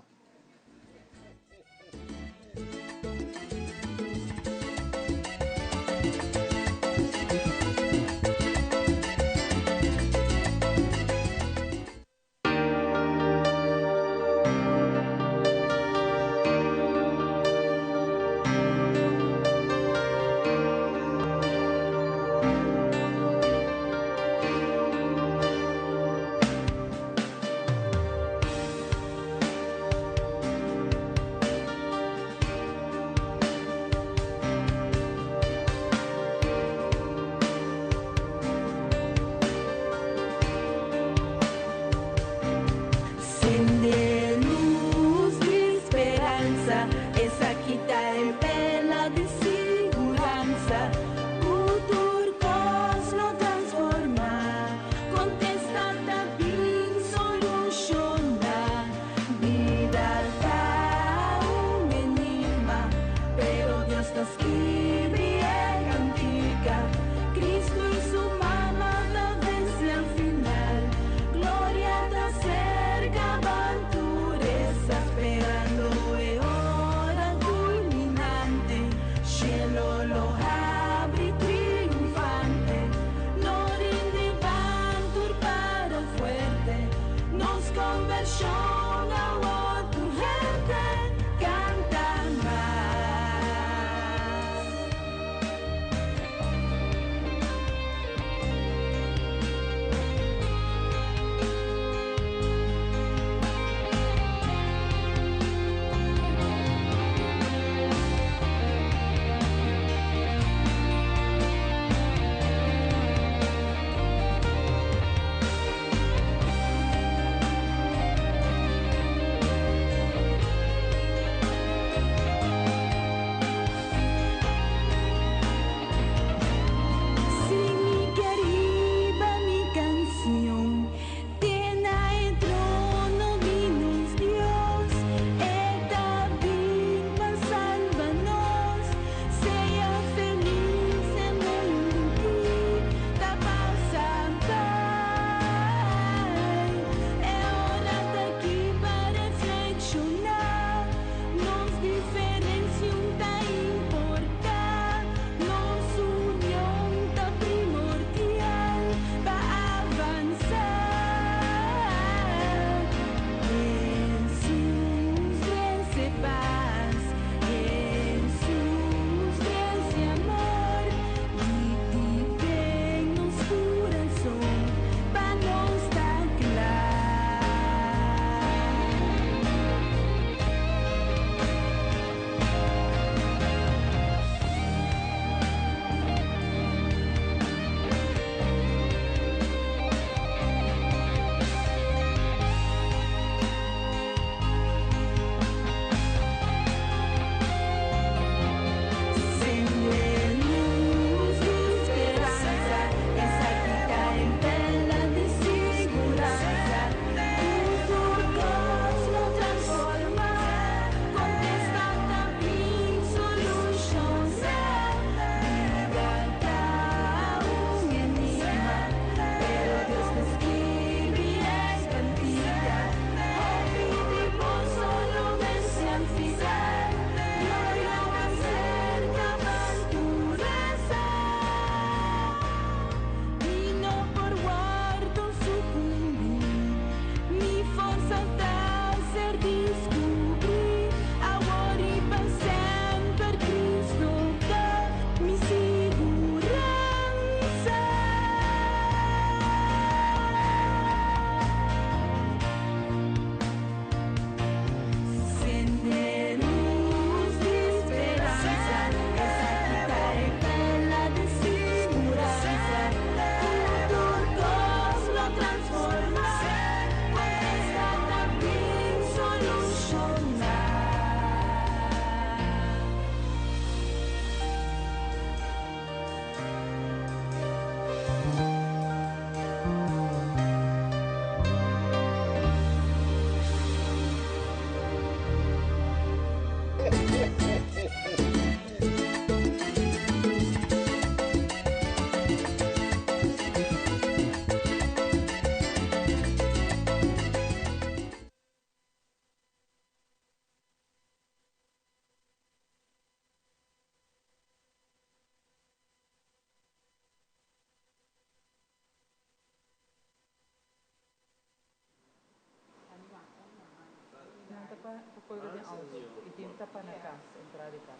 para na casa, entrada de casa.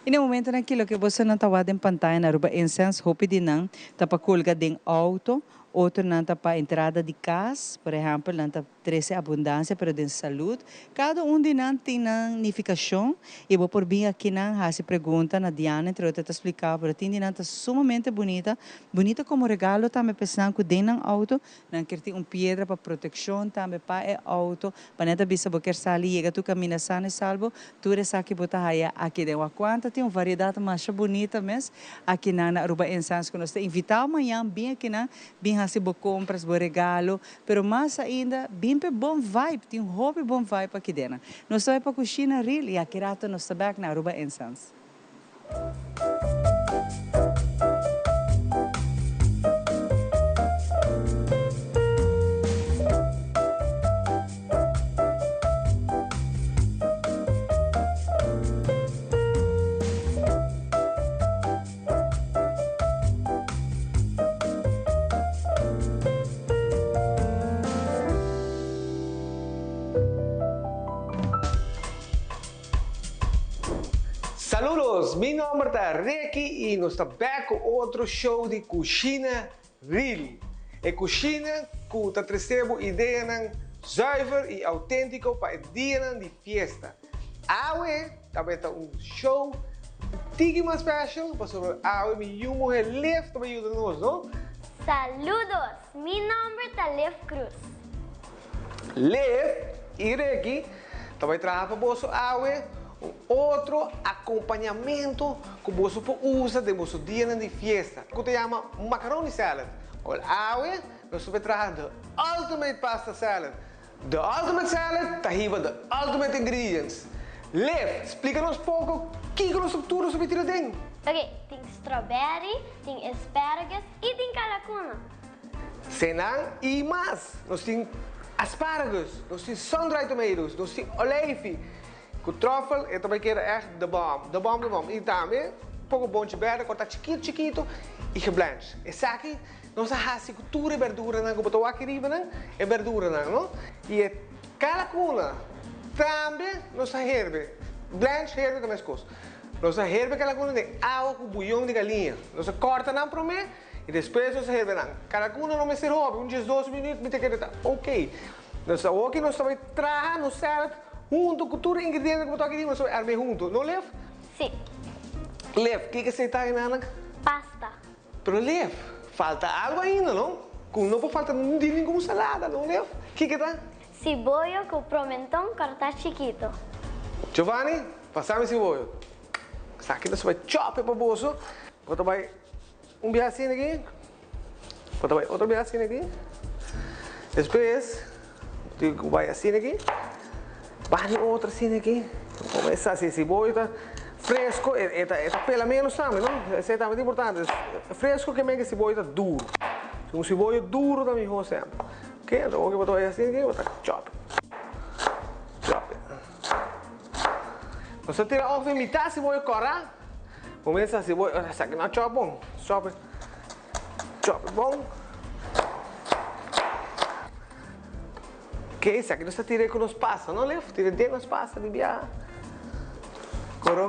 E no momento naquilo que você não estava em pantalla, na ruba incense, hope de não, tá para colgar de auto, outro não tá para entrada de casa, por exemplo, não tá trazer abundância para de saúde. Cada de nós tem uma significação e vou por bem aqui não, se pergunta na Diana, entre outras explicar, pero tem de não tá sumamente bonita, bonita como regalo também pensando que de não auto, não quer ter pedra para proteção também para o auto, para não bisa boquer sali, chega tu camina sano e salvo, tu resa aqui botar aí aqui de uma quanta tem uma variedade mais bonita mesmo aqui na Aruba Incense que nós te invitar amanhã bem aqui na bem assim bo compras bo regalo, pero mais ainda bem pe bom vibe, tem hobby bom vibe aqui dentro. Nós vai para cozinha real e aqui rato nós back na Aruba Incense. Saludos, mi nombre es Ricky y nos está back con otro show de Cocina Real. É cocina que está trazendo ideias zuiver e autêntico para o dia de festa. Hoje também está show mais special, para sobre hoje minha mulher Liv também ajuda-nos, não? Saludos, mi nombre es Liv Cruz. Liv e Ricky também trabalham para você hoje. Outro acompanhamento que você pode usar de você dia de festa, que se chama macaroni salad. Hoje nós vamos trabalhar the ultimate pasta salad. The ultimate salad está aí the ultimate ingredients. Liv, explica-nos pouco o que a estrutura sobre tira tem. Ok, tem strawberry, tem asparagus e tem calacuna. Senão e mais, nós temos asparagus, nós temos sun-dried tomatoes, nós temos olijf. O truffle eu também quero echt de bom. E também, pouco bom de verde, cortar chiquito e geblanche. Esse aqui, nós temos cultura e verdura, não botou aqui riba, não? É verdura, não? E é calacuna. Também, nós temos herbe. Blanche, herbe, que é mais coisa. Nós temos herbe, calacuna, de água com buião de galinha. Nós corta não para mim e depois nós herbe não. Calacuna não me serve, uns 12 minutos, me tem que estar ok. Nós aqui nós também traga no salad. Junto com tudo ingrediente que eu estou aqui, nós vamos armar junto, não, Liv? Sim. Liv, o que você está aí, Nana? Pasta. Pero, Liv, falta algo ainda, não? Não pode faltar nenhuma salada, não, Liv? O que está? Cebolla com pimentão cortado chiquito. Giovanni, passamos cebolla. Isso aqui nós vamos chop para o bolso. Vou tomar biacinho aqui. Vou tomar outro biacinho aqui. Depois, vai assim aqui. Vai outra assim aqui. Começa assim, cebolla fresco, esta pela menos também, não? Isso é também importante. Fresco que meio que cebolla duro. Se cebolla duro também vou sempre. Ok, então vou botar assim aqui, vou botar chop. Chop. Você tira off metade cebolla cora. Começa a cebolla, essa aqui não chop bom. Chop. Chop bom. Ok, isso aqui nós tiramos com os passos, não, Liv? Tira dentro dos passos de viagem.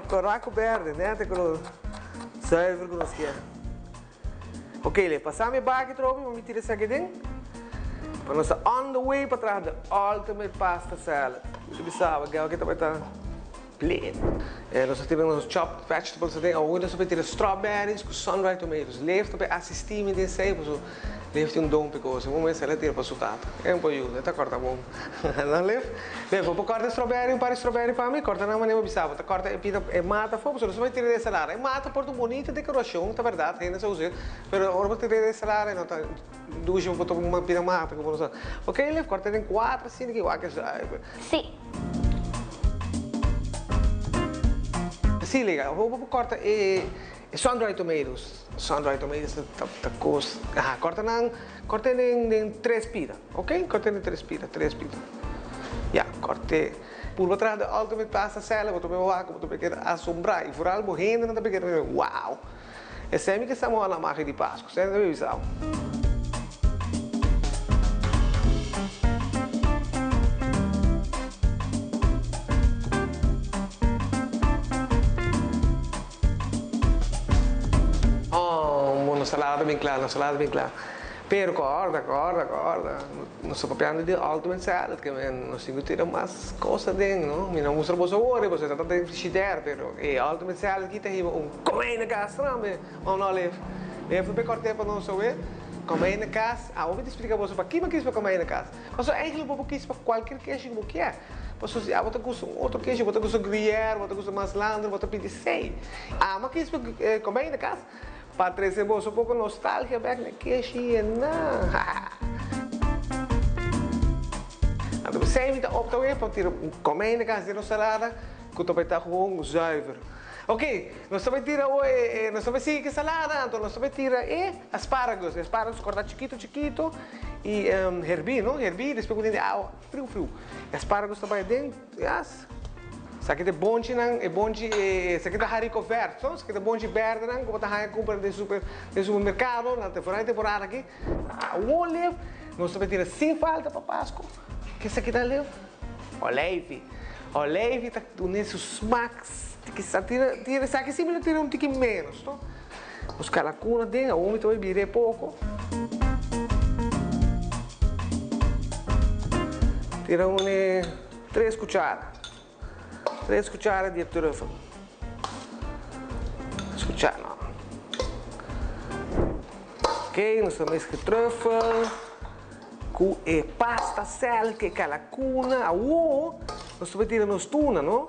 Coraco verde, né? Tem que serve com nós quer. Ok, Liv, passamos a barra aqui, vamos tirar isso aqui dentro. Para nós on the way para trás da ultimate pasta salad. Você sabe, que aqui também está pleno. Nós tiramos os chopped vegetables, hoje nós vamos tirar strawberries com sun-dried tomatoes. Liv também assistimos desse aí, Liv tem dom picoso, vamos ver se ela tira para soltar. É um pouquinho, está corta bom. Não, Liv? Liv, vou cortar strawberry, um par de strawberry para mim, corta na maneira bisava, corta e mata, você vai tirar dessa lara. E mata por uma bonita decoração, tá verdade, ainda se usa. Mas agora vou tirar dessa lara, não tá. Duas vou botar uma pira mata, como você. Ok, Liv, corta em 4 assim aqui, Sim. Sim, liga, vou cortar sun-dried tomatoes. Sun-dried tomatoes, tá coisa. Corta em 3 piras, ok? Corta em 3 piras. Corte. Por trás da ultimate pasta salad, vou tomar assombrar. E por algo rende, não tá pequeno. Uau! É sempre que estamos na marca de Páscoa, certo? salada bem clara, na salada bem clara. Pero acorda. Nós estamos falando de ultimate salad, que nós temos que ter mais coisas dentro, não? Não mostra você agora, você está tentando chitar, pero ultimate salad aqui tem comer na casa, não, não leva. Leva bem cortei para nós saber. Comer na casa, eu vou te explicar você para que quis para comer na casa. Mas eigenlijk vou quis para qualquer queijo que quer. Mas se você gosta outro queijo, você gosta gruyère, você gosta maslander, você pede sei. Mas quis para comer na casa. Para trazer você um pouco nostalgia back na queijo e não. Então você me dá opção para tirar comer na casa de salada, que tu vai estar gewoon zuiver. Ok, nós vamos tirar hoje, nós vamos seguir salada, então nós vamos tirar asparagos cortar chiquito e hervir, não? Hervir, depois com de água, frio. Asparagos também dentro, yes. Isso aqui é bonde, isso aqui é haricot verde, isso aqui é bonde verde, que você vai comprar no supermercado, na temporada aqui. O óleo, nós vamos tirar sem falta para Páscoa. O que isso aqui está ali? Oleive está nesses smacks. Tira isso aqui, sempre tira um tiquinho menos, não? Os calacuna dentro, o homem também virei pouco. Tira 3 cucharadas. 3 cucharadas de truffa. 3 cucharadas, não. Ok, nós vamos mesclar truffa com pasta, sal, que calacuna, nós vamos tirar nos tuna, não?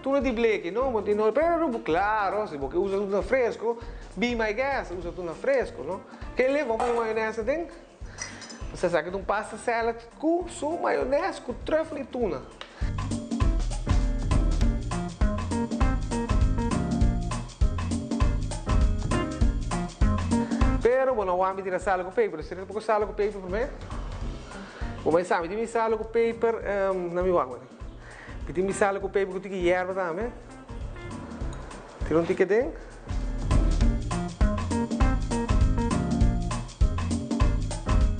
Tuna de bleque, não? Pero claro, se você usa tuna fresco, be my guest, usa tuna fresco, não? Que leva uma maionese dentro. Você sabe que pasta salad com maionese, com truffa e tuna. Pero, bueno, vamos a tirar sal com pepper. Você tem um pouco de sal com pepper para mim? Vou começar, me dê sal com pepper, na minha água. Pedi misal com pepper com tique erva também. Tira tique dentro.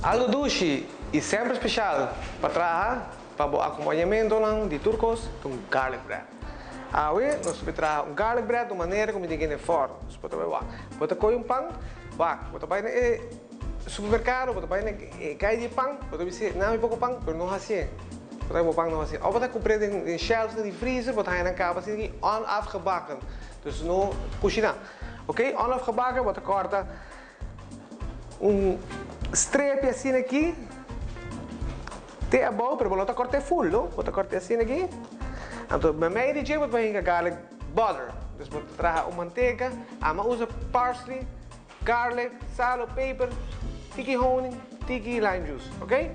Algo doce e sempre especial para trabalhar, para o acompanhamento de turcos, com garlic bread. Hoje nós vamos trabalhar garlic bread de maneira como ninguém é fora. Você pode comer pão, você vai no supermercado, você vai na caia de pão, você dizer, não, é pouco pão, mas não assim. Wat we bang nog eens. Of wat ik comprei in shelves in die vriezer, wat hij dan kabels in onafgebakken. Dus no cucina. Oké, onafgebakken, wat ik corta streepje assim aqui. Te é bom, pero wat ik corta full, no? Wat ik corta assim aqui. Então, bij mij die wat wij gaan garlic butter. Dus wat traga manteiga, ama usa parsley, garlic, sal, pepper, tiki honing, tiki lime juice, oké?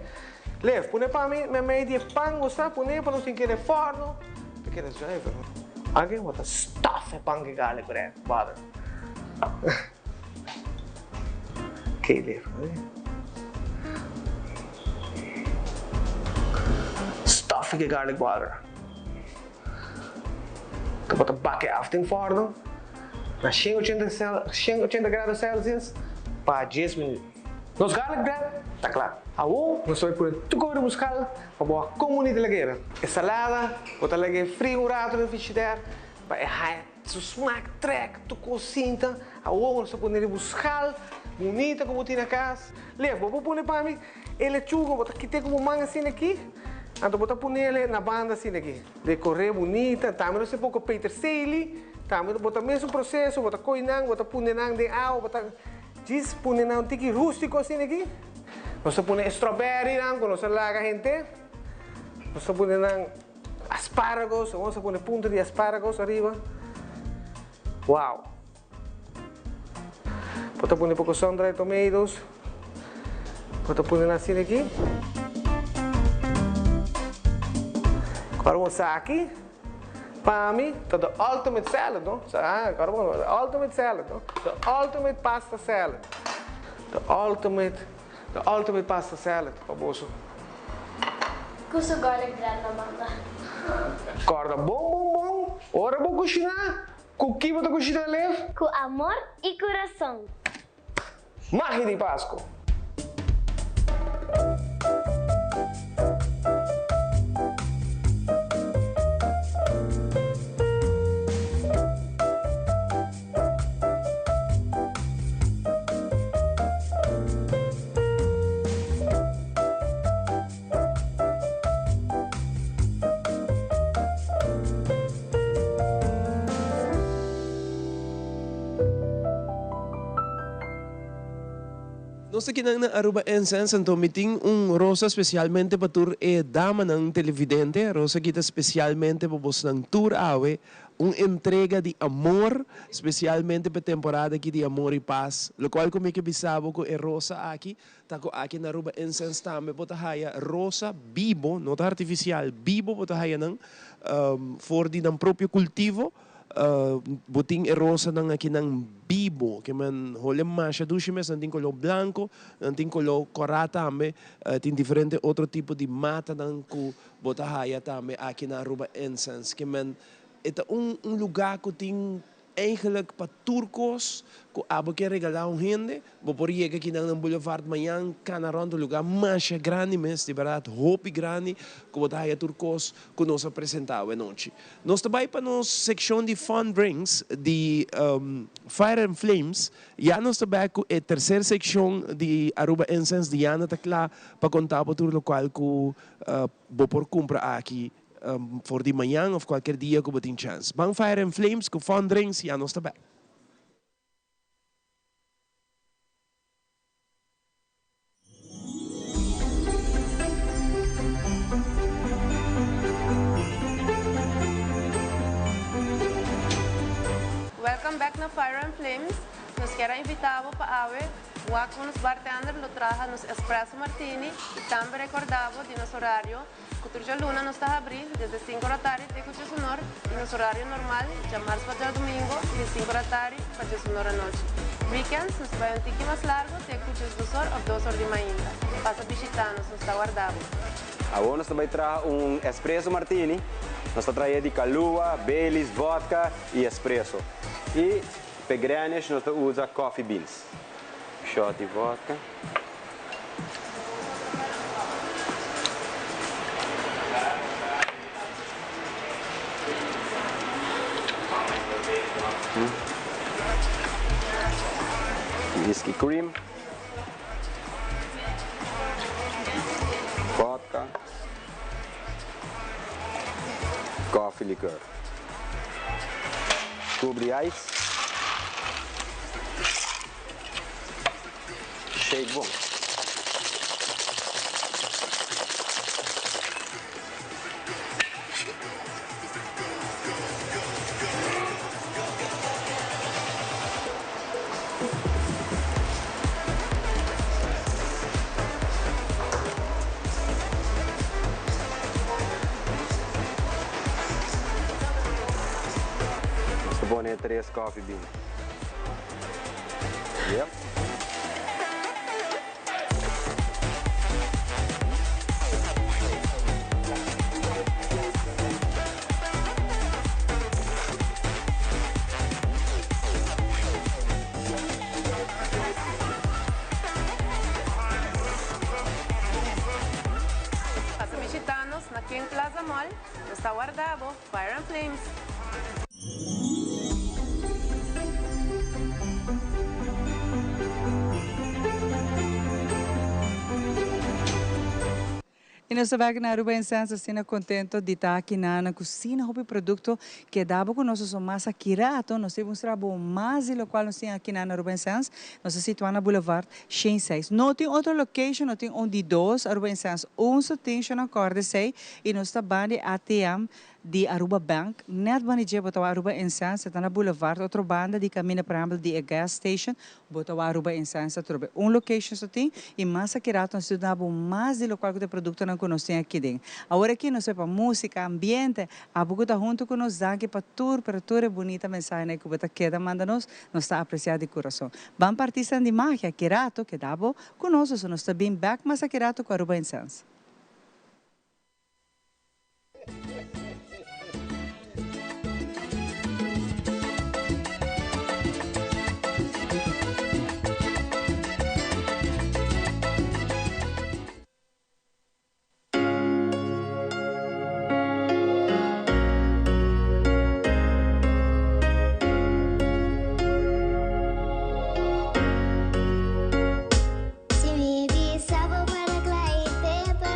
Leve, põe para mim, meio de pão, você põe para não se querer forno, porque é zuiver. Aqui, what a stuff é pão que garlic bread, butter. Ok, leve. Stuff que garlic butter. Tu bota baque af em forno, a 180 graus Celsius, para 10 minutos. Nos garlic bread, tá claro. Nós vamos pôr tudo muscal para boa comunidade lagueira. É salada, botar lagueira frio um rato no frigideira, para o smack track, tu cozinha. Nós vamos pôr muscal, bonita como tem na casa. Leva, vou pôr para mim, ele chuga, botar aqui tem como manga assim aqui. Então botar pôr ele na banda assim aqui. Decorrer bonita, também não sei pouco peterselie, também botar mesmo processo, botar coinang, botar punenang de água, botar diz punenang tiki rústico assim aqui. Nós põe strawberry, quando nós laga gente. Nós põe asparagos, vamos pôr punta de asparagos arriba. Uau! Pode pôr um pouco de sun-dried tomatoes. Pode pôr assim aqui. Agora vamos aqui. Para mim, the ultimate salad, não? Agora vamos, ultimate salad, não? The ultimate pasta salad. The ultimate pasta salad, famoso. Gusto garlic bread na manga. Corda bom. Ora vou cozinhar. Com que você cozinhar, Lev? Com amor e coração. Magia de Páscoa. Nós aqui na Aruba Incense, então, meeting rosa especialmente para tour dama ng televidente. Rosa kita especialmente para você ng tour awe. Entrega de amor, especialmente para temporada aqui de amor e paz. Lo qual como que bisabo ko rosa aqui, tako aqui na Aruba Incense também bota haya rosa vivo, não tá artificial, vivo bota haya ng for di ng proprio cultivo. Buting rosa ng aqui ng bibo que man holem masha dushimes nanting color blanco nanting color corata ame tin diferente outro tipo de mata ng ku botahaya tame aqui na Aruba Incense que man ito lugar que tem eigenlijk para turcos que abo que regalar gente vou por aí aqui na Boulevard manhã canaron do lugar mais grande mesmo de verdade hope grande que botahaya turcos que nos apresentava noite nós também para nos seção de fun drinks de Fire and Flames já nós também com a terceira seção de Aruba Incense de Ana Tacla para contar para o local que vou por comprar aqui for de manhã ou qualquer dia que você tem chance. Bang Fire and Flames, com fun drinks, e a nós também. Welcome back na Fire and Flames. Nos quero invitar para awe. Wak nos bartender lo traja nos espresso martini e também recordava de nosso horário. Cultura Luna nos está abrir desde 5 da tarde até o sonor e nosso horário normal de março para domingo de 5 da tarde para o sonor à noite. Weekends nos vai um tique mais largo até o 2 horas ou 2 horas de manhã. Passa visitar-nos, nos está guardado. Agora nós também traz espresso martini. Nós está trazendo de calua, Baileys, vodka e espresso. E para granes nós usa coffee beans. Shot de vodka. Whiskey cream. Vodka. Coffee liqueur. Cube de ice. Shake bom. Vamos poner 3 coffee beans. Yep. Aqui em Plaza Mall, está guardado Fire and Flames. E nós estamos aqui na Aruba Incense, assim, contento de estar aqui na cozinha, o produto que dá para nós são massa kirato, nós temos trabalho mais e o qual nós temos aqui na Aruba Incense, nós situamos na Boulevard Shane 6. Não tem outra location, não tem onde dois Aruba Incense, só tem na Corda 6 e nós estamos de ATM de Aruba Bank, net banije botawa Aruba Incense, está na Boulevard, outra banda de caminho para exemplo de gas station, botawa Aruba Incense, trobe. Location só tem e massa kirato nós estudamos mais de local de produto não conhecem aqui dentro. Agora aqui nós para música, ambiente, a pouco tá junto com nós aqui para tour bonita mensagem que bota queda manda nós está apreciado de coração. Vamos partir de magia kirato que dabo conosco, nós está bem back massa kirato com Aruba Incense. Si mi bisa para klaite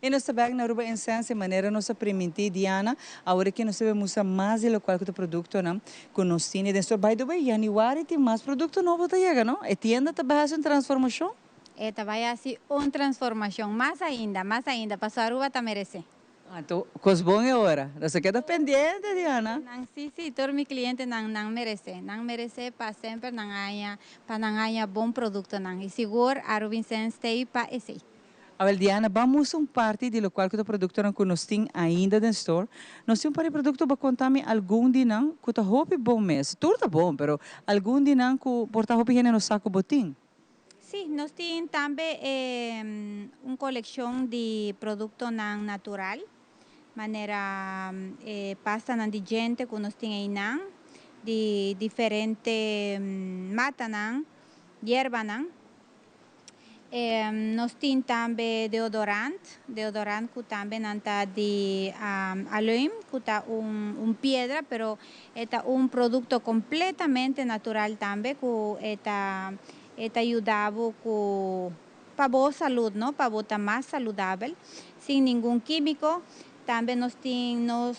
E nós também na Aruba Incense, maneira nossa permitir, Diana, agora que nós sabemos usar mais de local que o produto, não? Com nós tínhamos, dentro, by the way, januário tem mais produto novo que chega, não? E tienda também faz uma transformação? Vai assim uma transformação, mais ainda, para a Aruba merece. Então, coisa boa agora. Você queda pendente, Diana? Sim, todos meus clientes não merecem para sempre, não ganhar bom produto, não. E seguro, a Aruba Incense tem para esse. Well, Diana, vamos parte do local que o produto não conhecem ainda no store. Nós temos para o produto para contar-me algum dia que está roupa bom mês. Tudo está bom, mas algum dia que porta roupa no saco botim. Sim, nós temos também uma coleção de produtos natural, maneira pasta de gente que nós temos aí, de diferentes matas, ervas. Nós temos também deodorante que também está de alumínio, que está pedra, mas é produto completamente natural também, que está ajudado para a boa saúde, não? Para estar mais saudável, sem nenhum químico. Também nós temos,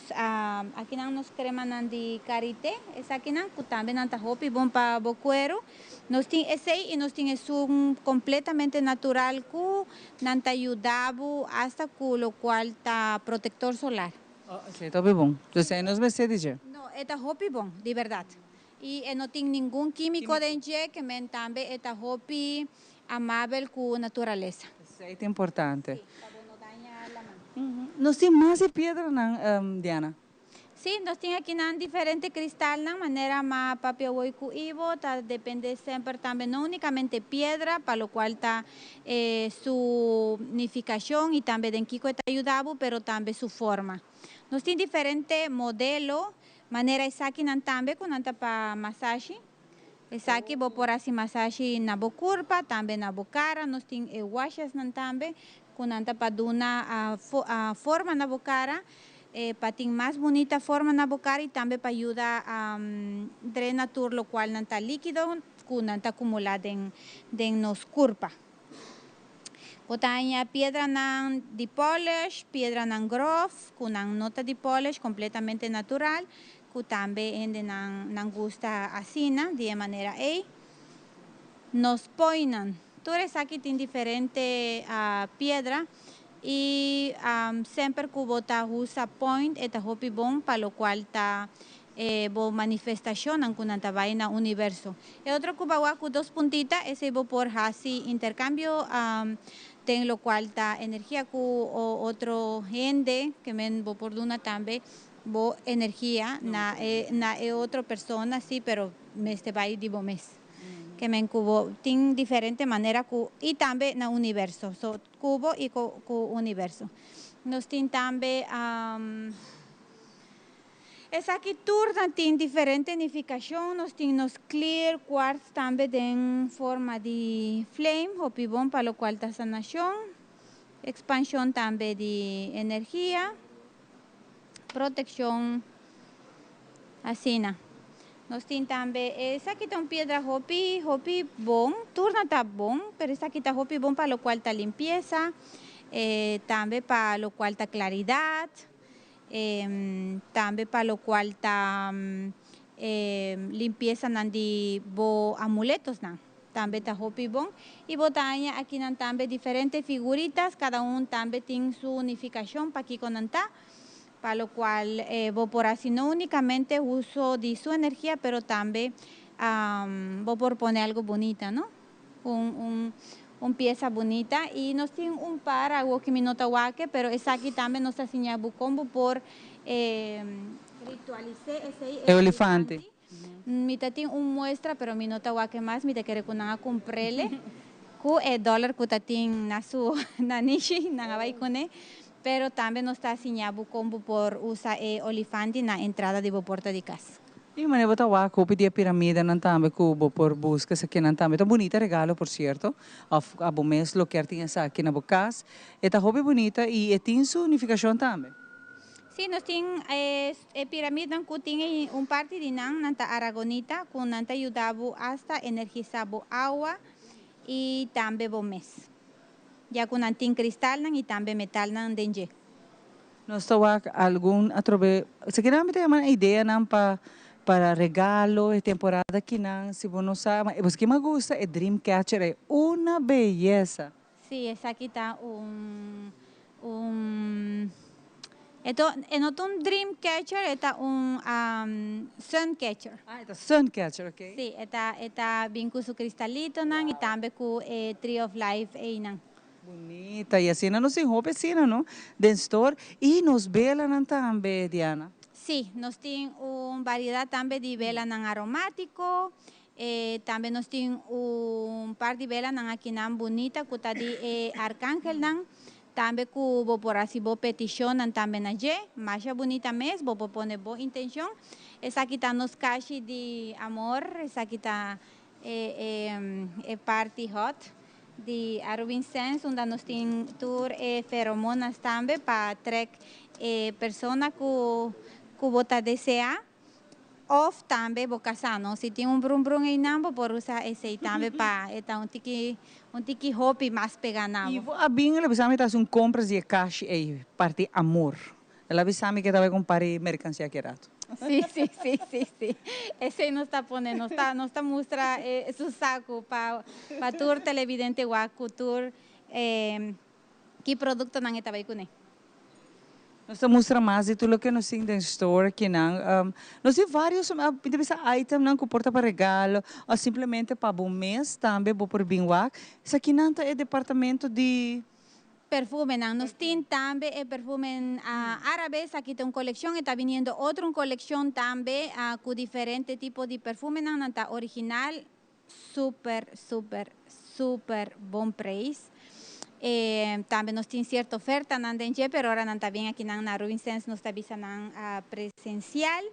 aqui nós crema de karité, essa aqui que também está roupa bom para o cuero. Nós temos esse e nós temos completamente natural que não está ajudado hasta com o qual está protetor solar. Sim, está bem bom. Então, nós vamos dizer. Não, é roupa bom, de verdade. E não tem nenhum químico dentro, que também é roupa amável com a natureza. Isso é importante. Nós temos mais pedra, não, Diana? Sim, nós temos aqui diferentes cristais, de maneira mais papel e ivo, depende sempre também, não unicamente pedra, para o qual está sua unificação e também de Kiko está ajudado, mas também sua forma. Nós temos diferentes modelos, maneira essa aqui também, com para massagem. Essa aqui vou pôr assim massagem na boca curva, também na boca cara, nós temos washes também, com para dar a forma na boca cara, para ter mais bonita forma na boca cara e também para ajudar a drenar tudo o qual não está líquido, que não está acumulado em nos curva. Botamos pedra de polish, pedra groove, com nota de polish completamente natural, que também não gosta assim, de maneira aí. Nos põem. Todas aqui tem diferente pedra e sempre que você usa point, é roupa bom para o qual está boa manifestação quando está vai no universo. E outro que vai com duas puntitas, esse vou por assim intercâmbio, tem o qual está energia com outro gente, que me vou por uma também, boa energia na outra pessoa, sim, pero este vai de bom mês. Que me cubo tem diferente maneira e também no universo, cubo e com universo. Nós temos também essa aqui toda tem diferente unificação, nós temos clear quartz também em forma de flame, hopi bom para o qual está sanação, expansão também de energia, proteção, assim. Nós temos também, essa aqui tem pedra hopi bom, turna está bom, mas essa aqui está hopi bom para o qual está limpeza, também para o qual está claridade, também para o qual está limpeza de amuletos, também está hopi bom. E botanha aqui também diferentes figuritas, cada também tem sua unificação para aqui quando está. Para lo cual voy por así, no únicamente uso de su energía, pero también voy por poner algo bonito, ¿no? Una pieza bonita. Y nos tiene un par, algo que me nota guaque, pero esa aquí también nos enseña bucombo por ritualizar ese elefante. Me tiene un muestra, pero me nota guaque más, me te quiere con una comprele, que $1 que tiene na su na nishi, na vai con pero também nos está ensinando como por usar elefante na entrada de porta de casa. E mas eu vou copy de piramide não também cubo por busca aqui não também tão bonita regalo por certo a bom mês lo que tinha essa aqui na boca está hobby bonita e tem sua unificação também. Sim, nós temos piramide que tem parte de nanta aragonita que nanta ajudava hasta energizar a água e também bom mês. ya con antin cristal nan y también metal nan denje. Nós temos algum atrobe. Se quer ter uma ideia não para regalo e temporada que não se você não sabe, mas que me gusta é Dreamcatcher é uma beleza. Sí, esa aquí está esto no es un dream catcher, está un sun catcher. Ah, está sun catcher, ok. Sí, está bien con su cristalito nan y también con Tree of Life nan. Bonita, e assim não se roupa assim, não? Den store e nos vela não também, Diana. Sí, nos tiene una variedad también de velas aromático, también nos tiene un par de velas aquí bonita, que está de arcángel, también que por así petición también allí, más bonita mes, vos pone buena intención. Esa aquí está nos cachi de amor, esa aquí está party hot de Arubin Sense, donde nos tiene tour feromonas también para traer personas que vota desea, o también bocasano. Si tiene un brum en nambo, por usar ese también para un tiki hobby más pegado. E a binha ela bisa tá um compras de caixa e parte amor. Ela bisa que tava com pare mercancia que rato. Sí. Ese no está poniendo, no está muestra su saco para tour televidente guacu tour que producto nan estaba aí com ele. Nós mostra mais de tudo que nós temos na store que não. Nós temos vários items não que porta para regalo ou simplesmente para bom mês também vou por binwak. Isso aqui não é departamento de perfume, nos tiene también perfume árabes, aquí está una colección, está viniendo otra colección también con diferentes tipos de perfume, está original, súper buen precio. También nos tiene cierta oferta, pero ahora está bien aquí en Arubin Sense, nos está avisando presencial.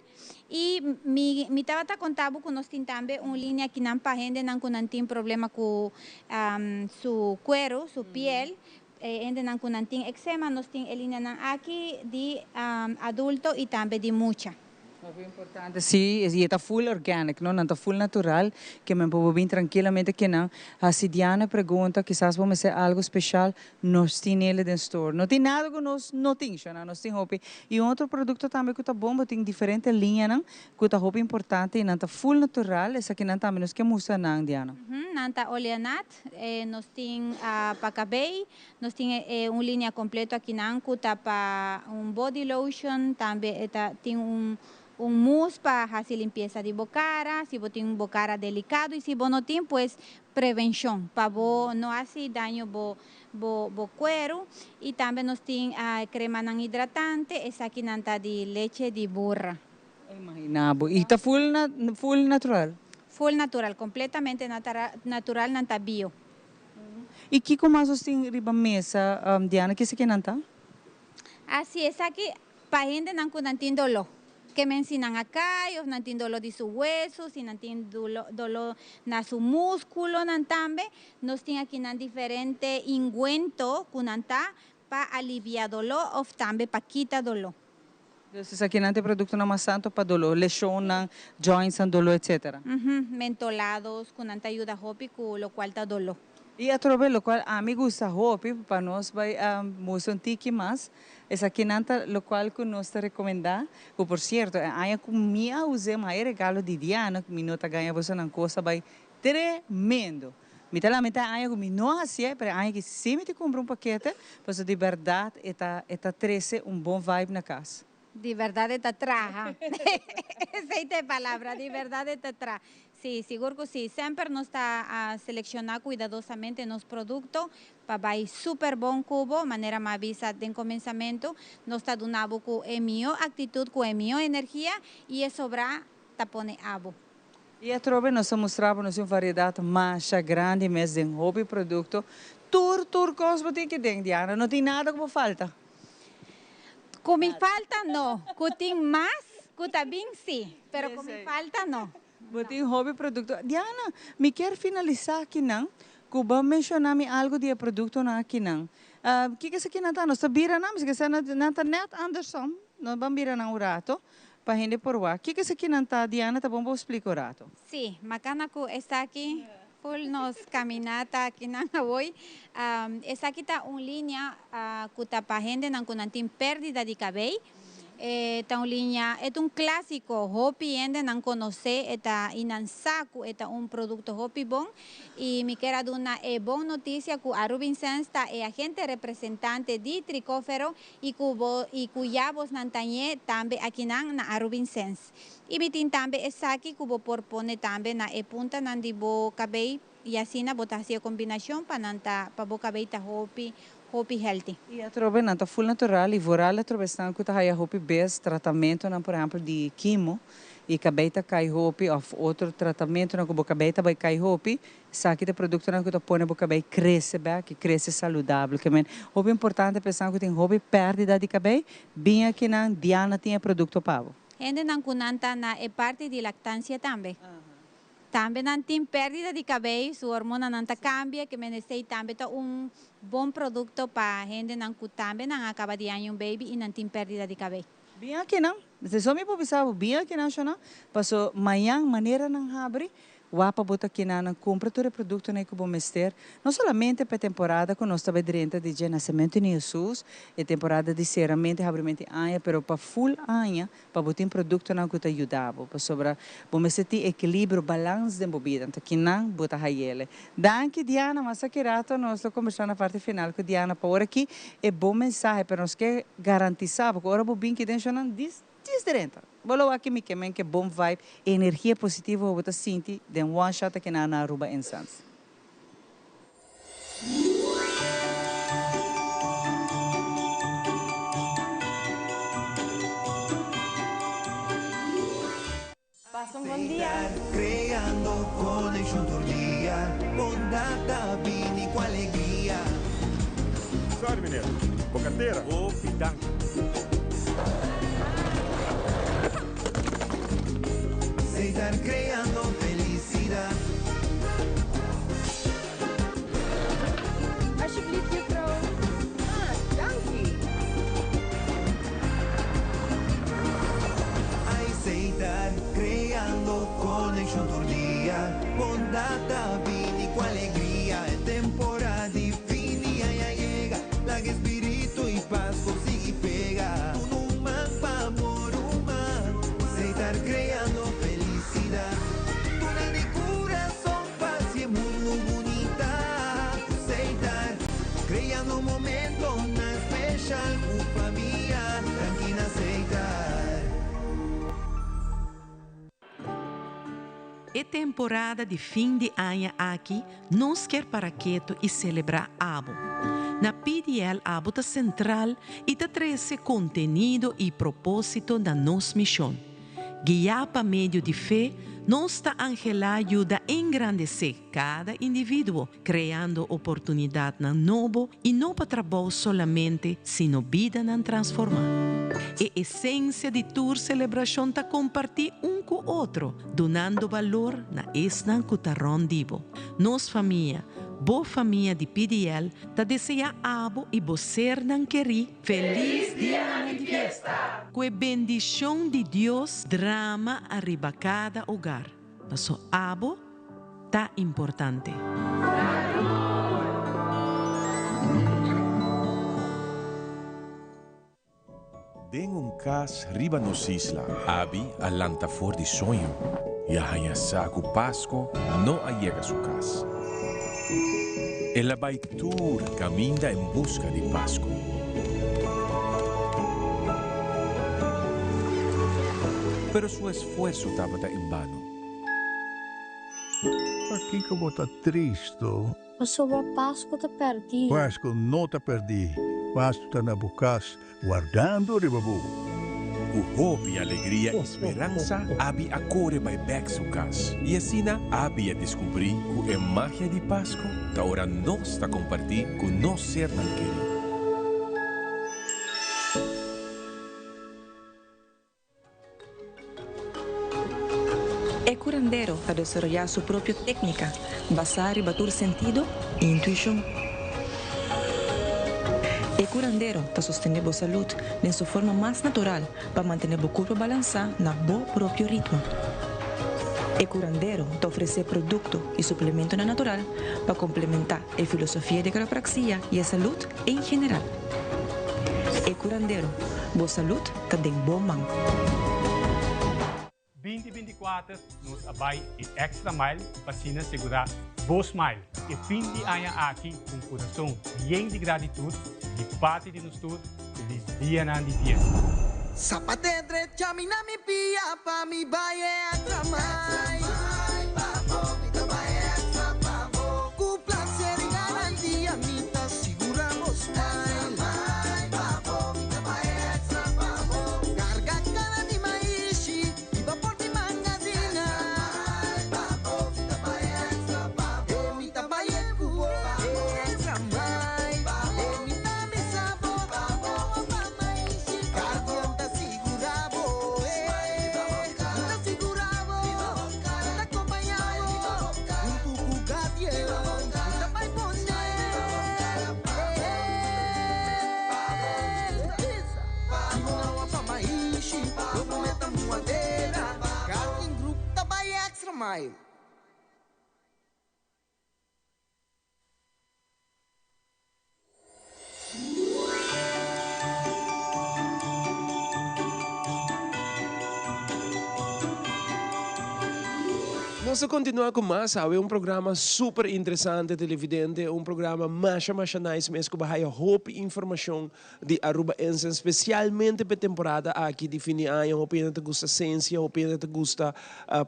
Y mi tabata contaba que nos tiene también una línea aquí en gente que tiene problema con su cuero, su piel. Enden con antin eczema, nos tiene línea aquí de adulto y también de mucha. Muito importante, sim, e está full organic, não está full natural, que me pode vir tranquilamente que não. Se Diana pergunta, quizás vamos fazer algo especial, nós temos ele dentro do store. Não tem nada que nós não temos, nós temos roupa. E outro produto também que está bom, tem diferentes linhas, que está roupa importante e não está full natural, essa aqui não também nós queremos mostrar, não, Diana. Não está oleanat, nós temos para cabelo, nós temos uma linha completa aqui, que está para body lotion, também tem mousse para hacer limpieza de bocara, si vos tiene bocara delicado y si vos no tiene, pues prevención, para vos no hacer daño bo cuero. Y también nos tiene crema hidratante, esa aquí está de leche de burra. Imaginabo. Y está full natural? Full natural, completamente natural, nanta bio. ¿Y qué más os tiene riba mesa, Diana, que se que nanta? Así es, aquí, para gente no tiene dolor. Que me ensinan acá, ellos no tienen dolor de su hueso, si no tienen dolor de su músculo, también nos tienen aquí diferentes ungüentos para aliviar dolor o también para quitar dolor. Entonces aquí no hay producto más santo para dolor, lesión, joints, dolor, etc. Mentolados, con ayuda hopi, lo cual está dolor. E a trove lo qual a mim gusta roupa para nós vai mostrar um tique mais essa aqui nanta lo qual que nós te recomendar que por certo aí com minha usei mais regalo de Diana que minota ganha você não coisa vai tremendo me tá lá me tá aí com não assim para aí que se me te compra um paquete para de verdade eta 13 bom vibe na casa. De verdade está traja. Essa é a palavra, de verdade está traja. Sí, seguro que sí. Siempre nos está a seleccionar cuidadosamente los productos para ir súper buen cubo, manera más visa de comenzamiento. Nos está dando con mío actitud, con mío energía y eso sobra tapone abo. E a trove nós mostramos uma variedade mais grande, mais de hobby produto. Tur cosmo tem que tem, Diana, não tem nada como falta. Com me falta não, com tem mais, com também sim, pero com me falta não. Botem hobby produto. Diana, me quer finalizar aqui não? Que vamos mencionar algo de produto aqui não. Que é isso aqui não tá? Nós sabira não, mas que se não tá net Anderson, nós vamos virar não o rato. Para gente por lá. Que é isso aqui não tá, Diana? Tá bom, vou explicar o rato. Sim, bacana que está aqui full nos caminata aqui na hoy. Essa aqui tá uma linha que tá para gente não tem perda de cabelo. Esta linha é clássico, hopi ainda não conhece, esta inansaku, esta produto hopi bom e me quero dar uma boa notícia que a Robinsons é agente representante de Tricófero e cuya vos nantañe também aqui na Robinsons. E me tem também essa aqui que vou propor também na punta na de bo cabelo e assim na botar a combinação para bo cabelo ta hopi healthy. E a trobe nanta full natural e voral a trobe stan que tá aí hopi best tratamento na por exemplo de quimo e cabeta cai hopi of outro tratamento na que cabeta vai cai hopi saque de produto na que tu põe bo cabelo cresce bem que cresce saudável que men hopi importante pensar que tem hopi perda de cabelo bem aqui na Diana tinha produto pavo. Ainda não kunanta na parte de lactância também. Também não tem perda de cabelo, sua hormona não cambia, que merece também bom produto para a gente não também não acaba de ganhar baby e não tem perda de cabelo. Bem aqui não, se só me pensava bem aqui não, passou manhã maneira não abre, wapa bota aqui na compra todo produto na que bom mester, não somente para temporada que nós estamos dentro de nascimento de Jesus, e temporada de seramente abrimento anha, pero para full anha, para botar produto na que te ajudava, para sobra bom mester equilíbrio, balance de bebida, então que não bota ele. Danke Diana, mas aqui rato nós estamos conversando na parte final com Diana para aqui é bom mensagem, para nós que garantizar, porque agora bobinho que deixa não diz diferente. Bolo aqui me queimem que bom vibe, energia positiva eu vou sentir de one shot aqui na Aruba Instance. Passa um bom dia. Creando conexión todo día, bondad, vini com alegria. Sorry, mineiro. Bocateira? Ô, pitão. Estar creando felicidad. Alsjeblieft, juffrouw. Dank u. Estar creando conexión todo día, bondad, vini con alegría. Es temporada de fin y ya llega, la que espíritu y paz consigue y pega. Un humano pa' amor humano, estar creando felicidad. Una de corazón, paz y es muy bonita. Estar creando un momento más especial, con familia, tranquila, aceitar. É temporada de fim de ano aqui, nós quer para quieto e celebrar Abo. Na PDL Abo está central e está traz contenido e propósito da nossa missão. Guiar para meio de fé, nossa Angela ajuda a engrandecer cada indivíduo, criando oportunidade na novo e não para trabalho somente, sino vida na transformar. A essência de tua celebração está compartilhar com o outro, donando valor na esna que está rondivo. Nossa família, boa família de PDL, está deseja abo e você não querer feliz dia de festa. Com a bendição de Deus, drama arriba cada hogar. Passo abo tá importante. Den cas riba nos isla, abi alanta for di sonho, e a saco Pasco não allega su cas. Ela vai tour caminha em busca de Pasco. Pero su esfuerzo estava em vano. Aqui que eu vou estar triste. Sobre a Páscoa tá perdido. Páscoa não tá perdido. Páscoa tá na bucas, guardando o ribabu. O hope, alegria e esperança, abi a core by back su cas. E assim, abi a descobrir que a magia de Páscoa, da hora nós está compartir com nós ser não querido. El curandero a desarrollar su propia técnica, basada en batir sentido e intuición. El curandero está sosteniendo la salud de su forma más natural para mantener el cuerpo balanceado en su propio ritmo. E Curandero te oferece produto e suplemento natural para complementar a filosofia de quiropraxia e a saúde em geral. E Curandero, boa saúde está em bom mão. 2024 nos abai e extra mile para se segurar boa smile. E fim de ano aqui com coração bem de gratitude de parte de nós todos. Feliz dia na dia. Zapate derecha, mi na mi pia, pa mi baye extra mile. Cu placer y garantía, mita seguramos smile. Carga cara di maishi, iba por di magazina. Mita baye cubo, extra mile. Mita mi sabor, pa maishi. Carga segurabo, mita segurabo. Te acompañamos, un tucu gatiero. Mita bai poner. Não pa maishi, eu meta muadeira. Carga em grupo, tá bai extra mile. Nós continuamos com mais, é um programa super interessante, televidente, um programa mais nice, mesmo que vai hope informação de arubaense, especialmente para a temporada aqui de fim de ano, hope ainda te gusta ciência, hope ainda te gusta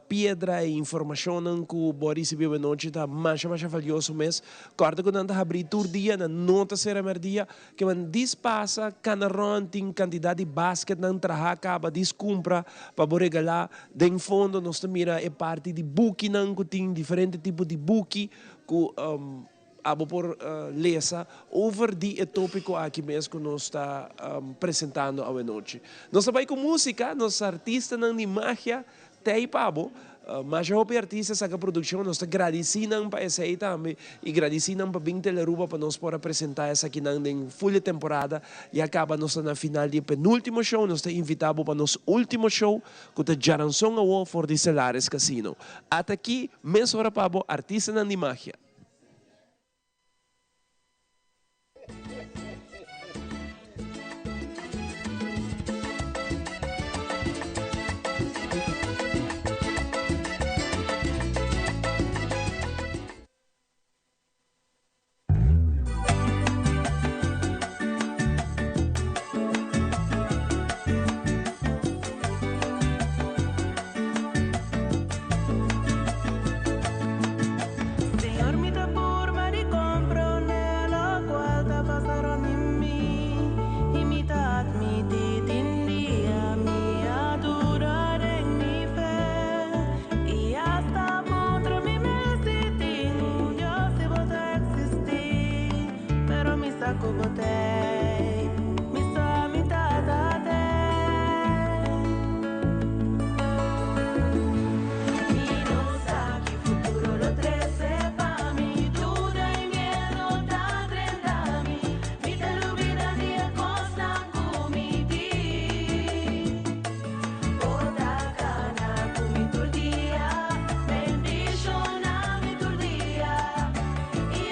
pedra e informação que Boris e Bebe Noite está mais valioso mesmo. Corta que nós abrir todo dia, na nota será merdia, que man dispassa, canaron, tem quantidade de basquete, não traha, acaba, descompra, para regalar, em fundo, nós mira é parte de buki nang kuting diferente tipo de buki que abo por lesa over the tópico aqui mesmo que nós está apresentando a noite. Nós vai com música, nós artista nang de magia tei pabo. Mas o artista saca produção, nós está agradecendo para essa aí também e agradecendo para bem Teleruba para nós poder apresentar essa aqui na full temporada e acaba nós na final de penúltimo show, nós está invitado para nosso último show que está Jaranson Award for the Celares Casino. Até aqui, mês hora para artista na magia.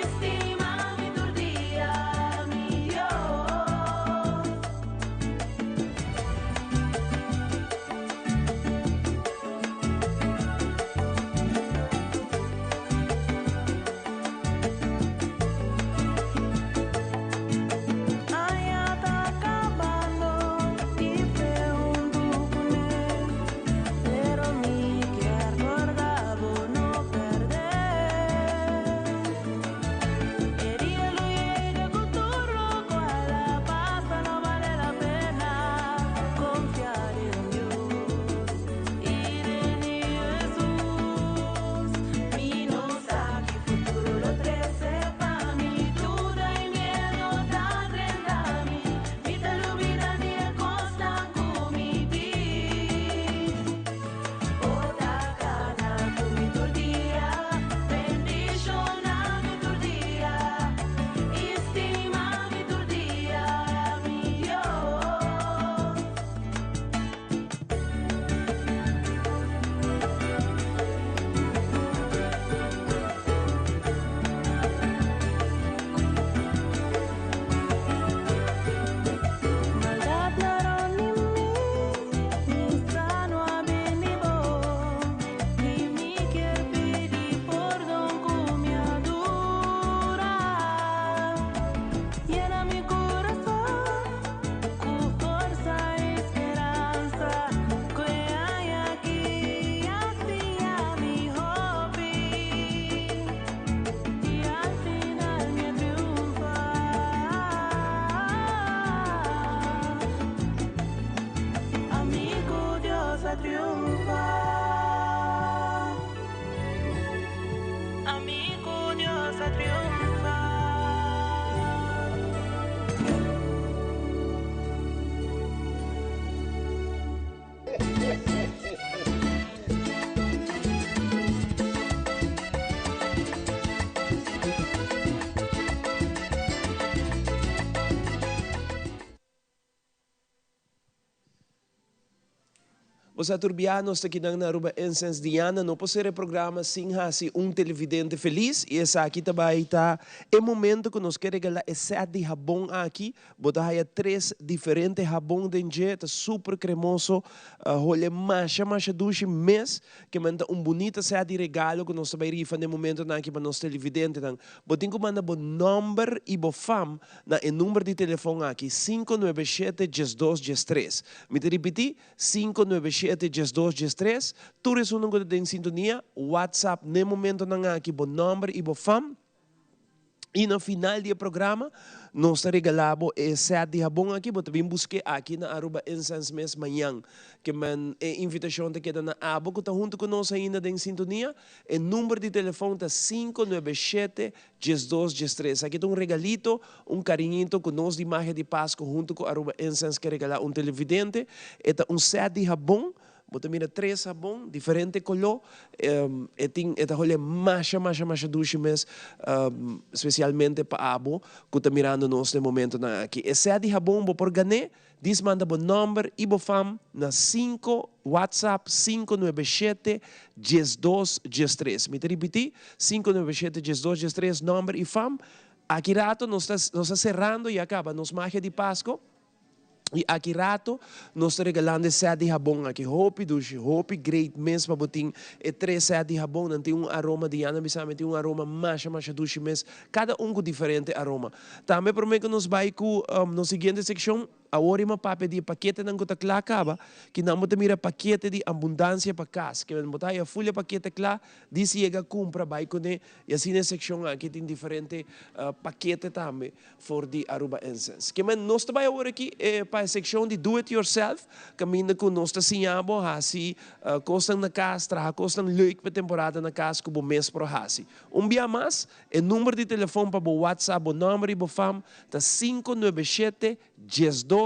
Estima mi tur dia, Posa turbianos ta kinang na Aruba Incense Diana, no posere programa sin hasi televidente feliz, e essa aqui também tá é momento que nós queremos regalar esse de jabón aqui, botar aí 3 diferentes jabón de tá super cremoso, olha macha duche mês, que manda bonito set de regalo que nós também rifa no momento na aqui para nós televidente, então, botem que manda bo number e bo fam na número de telefone aqui 597-1213. Me te repetir 597-1213. Tu resumo que tem sintonia, WhatsApp no momento na aqui bo number e bo fam. E no final do programa, nós regalamos esse de jabón aqui, mas também busquei aqui na Aruba Incense mês manhã, que é invitação que queda na abo, que está junto conosco ainda em sintonia, o número de telefone está 597-1213. Aqui tem regalito, carinhito com nós de imagem de Páscoa, junto com a Aruba Incense, que regalar televidente. Está set de jabón, bota mira 3 sabão, diferente color, e tem olha macha duche mes, especialmente para abo, que está mirando nós no momento na aqui. Esse de sabão bo por gané, diz manda bo number e bo fam na 5 WhatsApp 597-1213. Me te repetir 597-1213 number e fam. Aqui rato nós está cerrando e acaba nos magia de Páscoa. E aqui rato, nós estamos regalando set de jabón aqui. Hope great mês para botar 3 set de jabón. Não tem aroma de Ana Bissame, tem aroma macha duche mês. Cada com diferente aroma. Também prometo que nós vai com na seguinte secção. Agora uma papel de paquete não está claro acaba, que não botar mira paquete de abundância para casa, que botar a folha paquete claro, diz chega compra vai com e assim na secção aqui tem diferente paquete também for de Aruba Incense. Que nós também agora aqui para a secção de do it yourself, caminha com nós desenhamos assim costam na casa, traga costam leuk para temporada na casa com o mês pro assim. Dia mais, o número de telefone para o WhatsApp, o número e o fam tá 597-1213.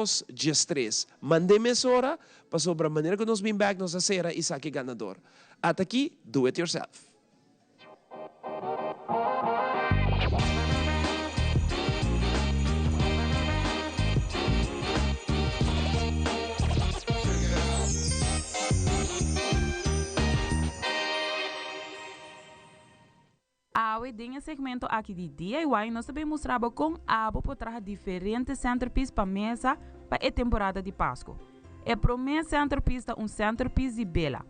Mande mensura para sobre a maneira que nós vim back nossa cera e saque ganador. Até aqui, do it yourself. Awe dinha segmento aqui de DIY, nós também mostramos com abo por trás diferentes centerpiece para mesa para a temporada de Páscoa. E para o meu centerpiece é centerpiece de bela.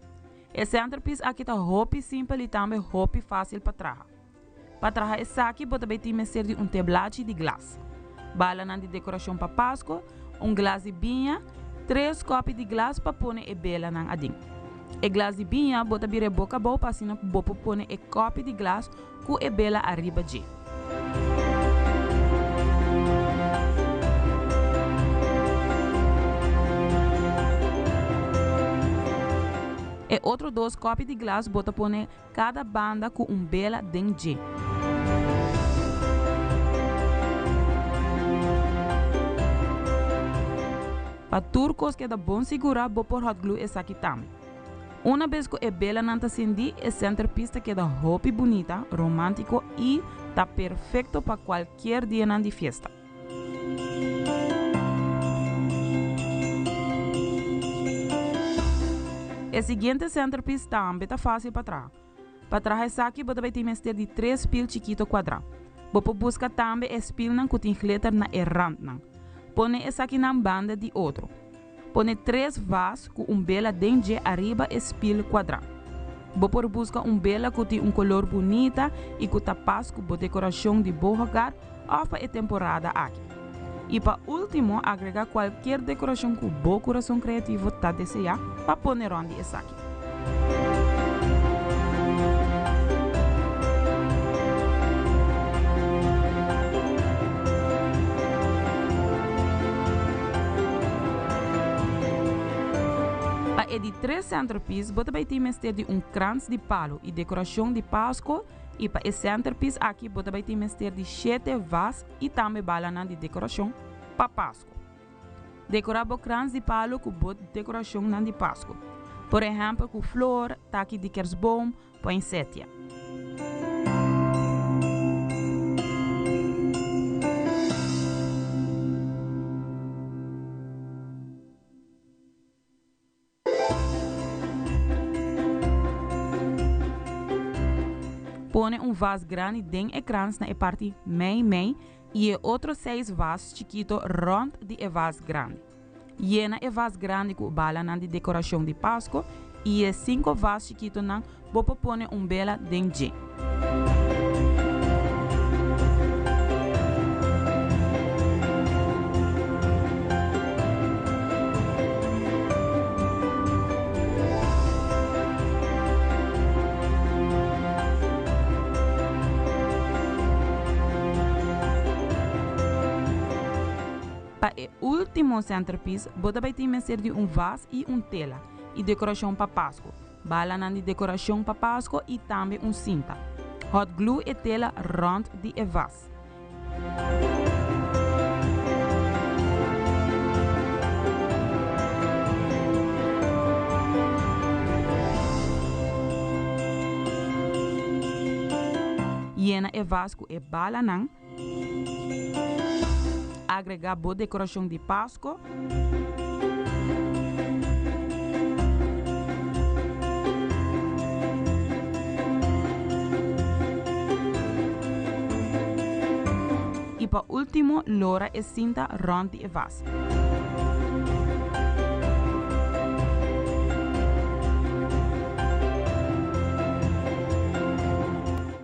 E centerpiece aqui está roupa simples e também roupa fácil para trás. Para trás esse aqui pode também ser de tablete de glass. Bala de decoração para Páscoa, glass de vinha, 3 copos de glass para pôr e bela na adin. E glass de vinha bota bire boca boa para assim bopo pôr e copo de glass com e bela arriba de. E outro 2 copos de glass bota pôr cada banda com bela dentro. Para turcos que dá bom segurar, vou pôr hot glue essa aqui também. Uma vez que é bela não está acendi, é centerpiece que dá roupa bonita, romântico e está perfeito para qualquer dia de festa. O seguinte centerpiece também está fácil para trás. Para trás essa aqui, você vai ter de 3 pil chiquito quadrado. Você busca também espil que tem glitter na errante. Põe essa aqui na banda de outro. Põe 3 vasos com bela dentro arriba espil quadrado. Você busca bela que tem color bonita e que tapas com decoração de bom lugar ou para a temporada aqui. E para último, agregar qualquer decoração com bom coração criativo está desejar para pôr onde essa aqui. E de 3 centerpiece, você vai ter de krans de palo e decoração de Páscoa. E para esse centerpiece aqui, você vai ter de 7 vasos e também balana de decoração para Páscoa. Decorar o krans de palo com boa decoração de Páscoa. Por exemplo, com flor, taque de kerstboom, poinsettia. pone vaso grande dentro ecrã na parte meio e outros 6 vasos chiquitos rond de vaso grande. Llena vaso grande com bala na de decoração de Páscoa e 5 vasos chiquitos na bopa pone bela dentro. Para o último centerpiece, bota vai ter ser de vaso e tela e decoração para Páscoa. Bala na de decoração para Páscoa e também cinta. Hot glue e tela rond de vaso. Llena vaso com bala nan. Agregar boa decoração de Páscoa. E para último, lora e cinta rond de vaso.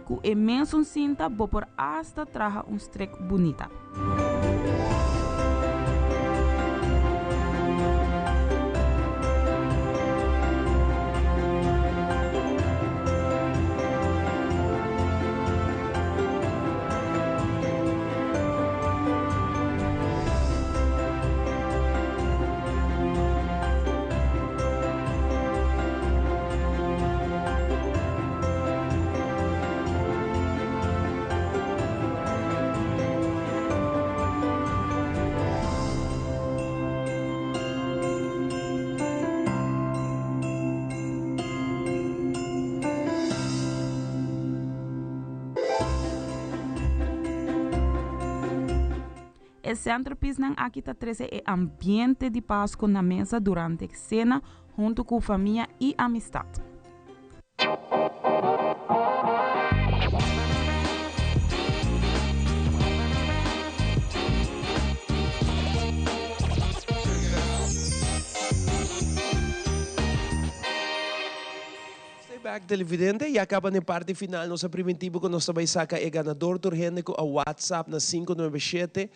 Com imenso cinta, vou por hasta traga streck bonita. O centerpiece nan aqui tá trazendo o ambiente de Páscoa na mesa durante a cena, junto com família e amistade. Back televidente e acaba na parte final nossa preventivo que nós também saca é ganador turgente com a WhatsApp na 597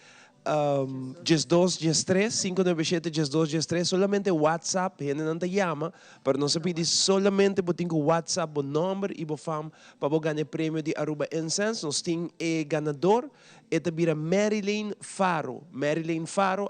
1213 597 1213 solamente WhatsApp gente não te chama para nós pedir solamente botem o WhatsApp o número e o fam para ganhar prêmio de Aruba Incense nós tem ganador e também Marilyn Faro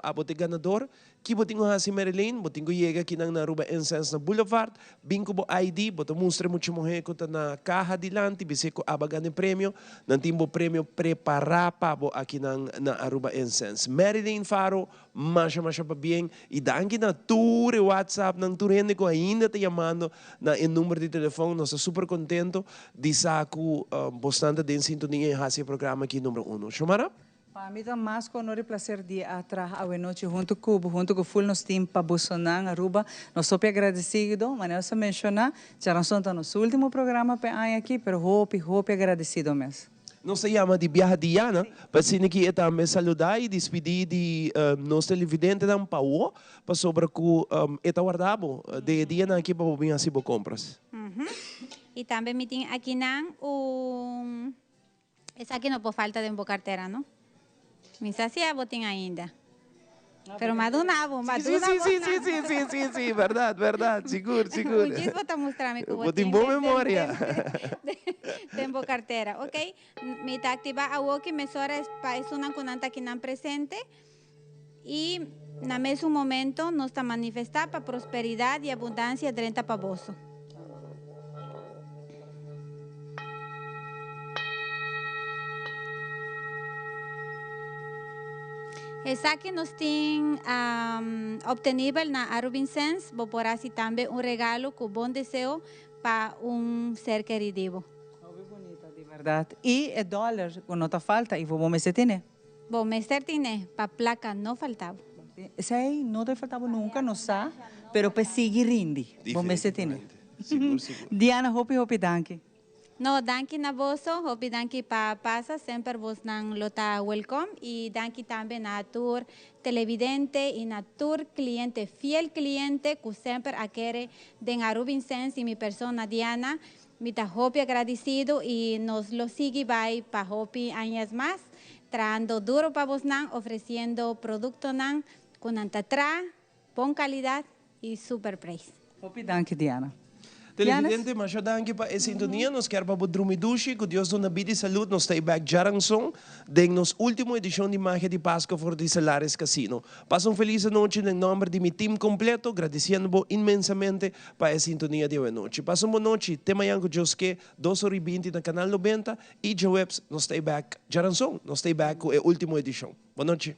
a bote ganador que botinho hasi Marilyn, botinho chega aqui na Aruba Incense na Boulevard, bingo bo ID, boto mostra muito morrer que tá na caja dilante, bise ko abagan prêmio, não timbo prêmio preparar para bo aqui na Aruba Incense. Marilyn Faro, masha pa bem, e danke na tour WhatsApp, nang turende ko ainda te chamando na número de telefone, nós super contento de saco bastante de sintonia em hasi programa aqui número 1. Chamara? Para mim, é mais com honor e prazer de atrás a noite junto com o full nos team para Bolsonaro, Aruba. Nós somos agradecidos, mas não se menciona, já não somos no nosso último programa para aqui, mas hope agradecido mesmo. Nós se chama de Biaja Diana, para se aqui também saludar e despedir de nosso televidente da Pau, para sobre que está guardado de dia aqui para vir assim para compras. E também me tem aqui essa aqui não por falta de uma carteira, não? Me sacia botem ainda. Pero madunavo. Sim, verdade, seguro. Um dia vou te mostrar me como botem boa memória. Tempo carteira, ok? Me tá activar a walkie mesora para isso não conanta aqui não presente e na mesmo momento nos está manifestar para prosperidade e abundância dentro para bolso. Essa que nós temos obtenível na Aruba Incense, vou por assim também regalo com bom desejo para ser querido. Muito bonita, de verdade. E é dólar, não está falta, e vou me ter. Vou me ter, para placa não faltava. Sei, não te faltava nunca, não sabe, mas para seguir rindi, vou me ter. Seguro. Diana, hope, danke. No, danke na boso, hopi danke pa pasa, sempre vos nang lota welcome y danke también na tur televidente y na tur cliente, fiel cliente, que sempre aquere den a Rubinsens y mi persona Diana, mi ta hopi agradecido y nos lo sigue by pa hopi años más, traendo duro pa vos nang, ofreciendo producto nang con antatra, con calidad y super preço. Hopi danke Diana. Televidente, mas eu danke para a sintonia. Nós queremos para o Drumidushi, que Deus nos vida e saúde. Nós estamos back Jaransong, de nos última edição de Magia de Páscoa for de Salares Casino. Passa feliz noite em nome de meu time completo, agradecendo imensamente para a sintonia de hoje noite. Passa uma noite, tema yango Joske, 2h20 na Canal 90 e de webs, nós estamos back Jaransong. Nós estamos back com a última edição. Boa noite.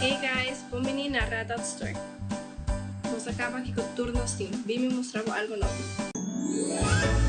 Hey guys, bom-vindo na Radat Store. Nós acaba aqui com o turno assim. Vim me mostrar algo novo.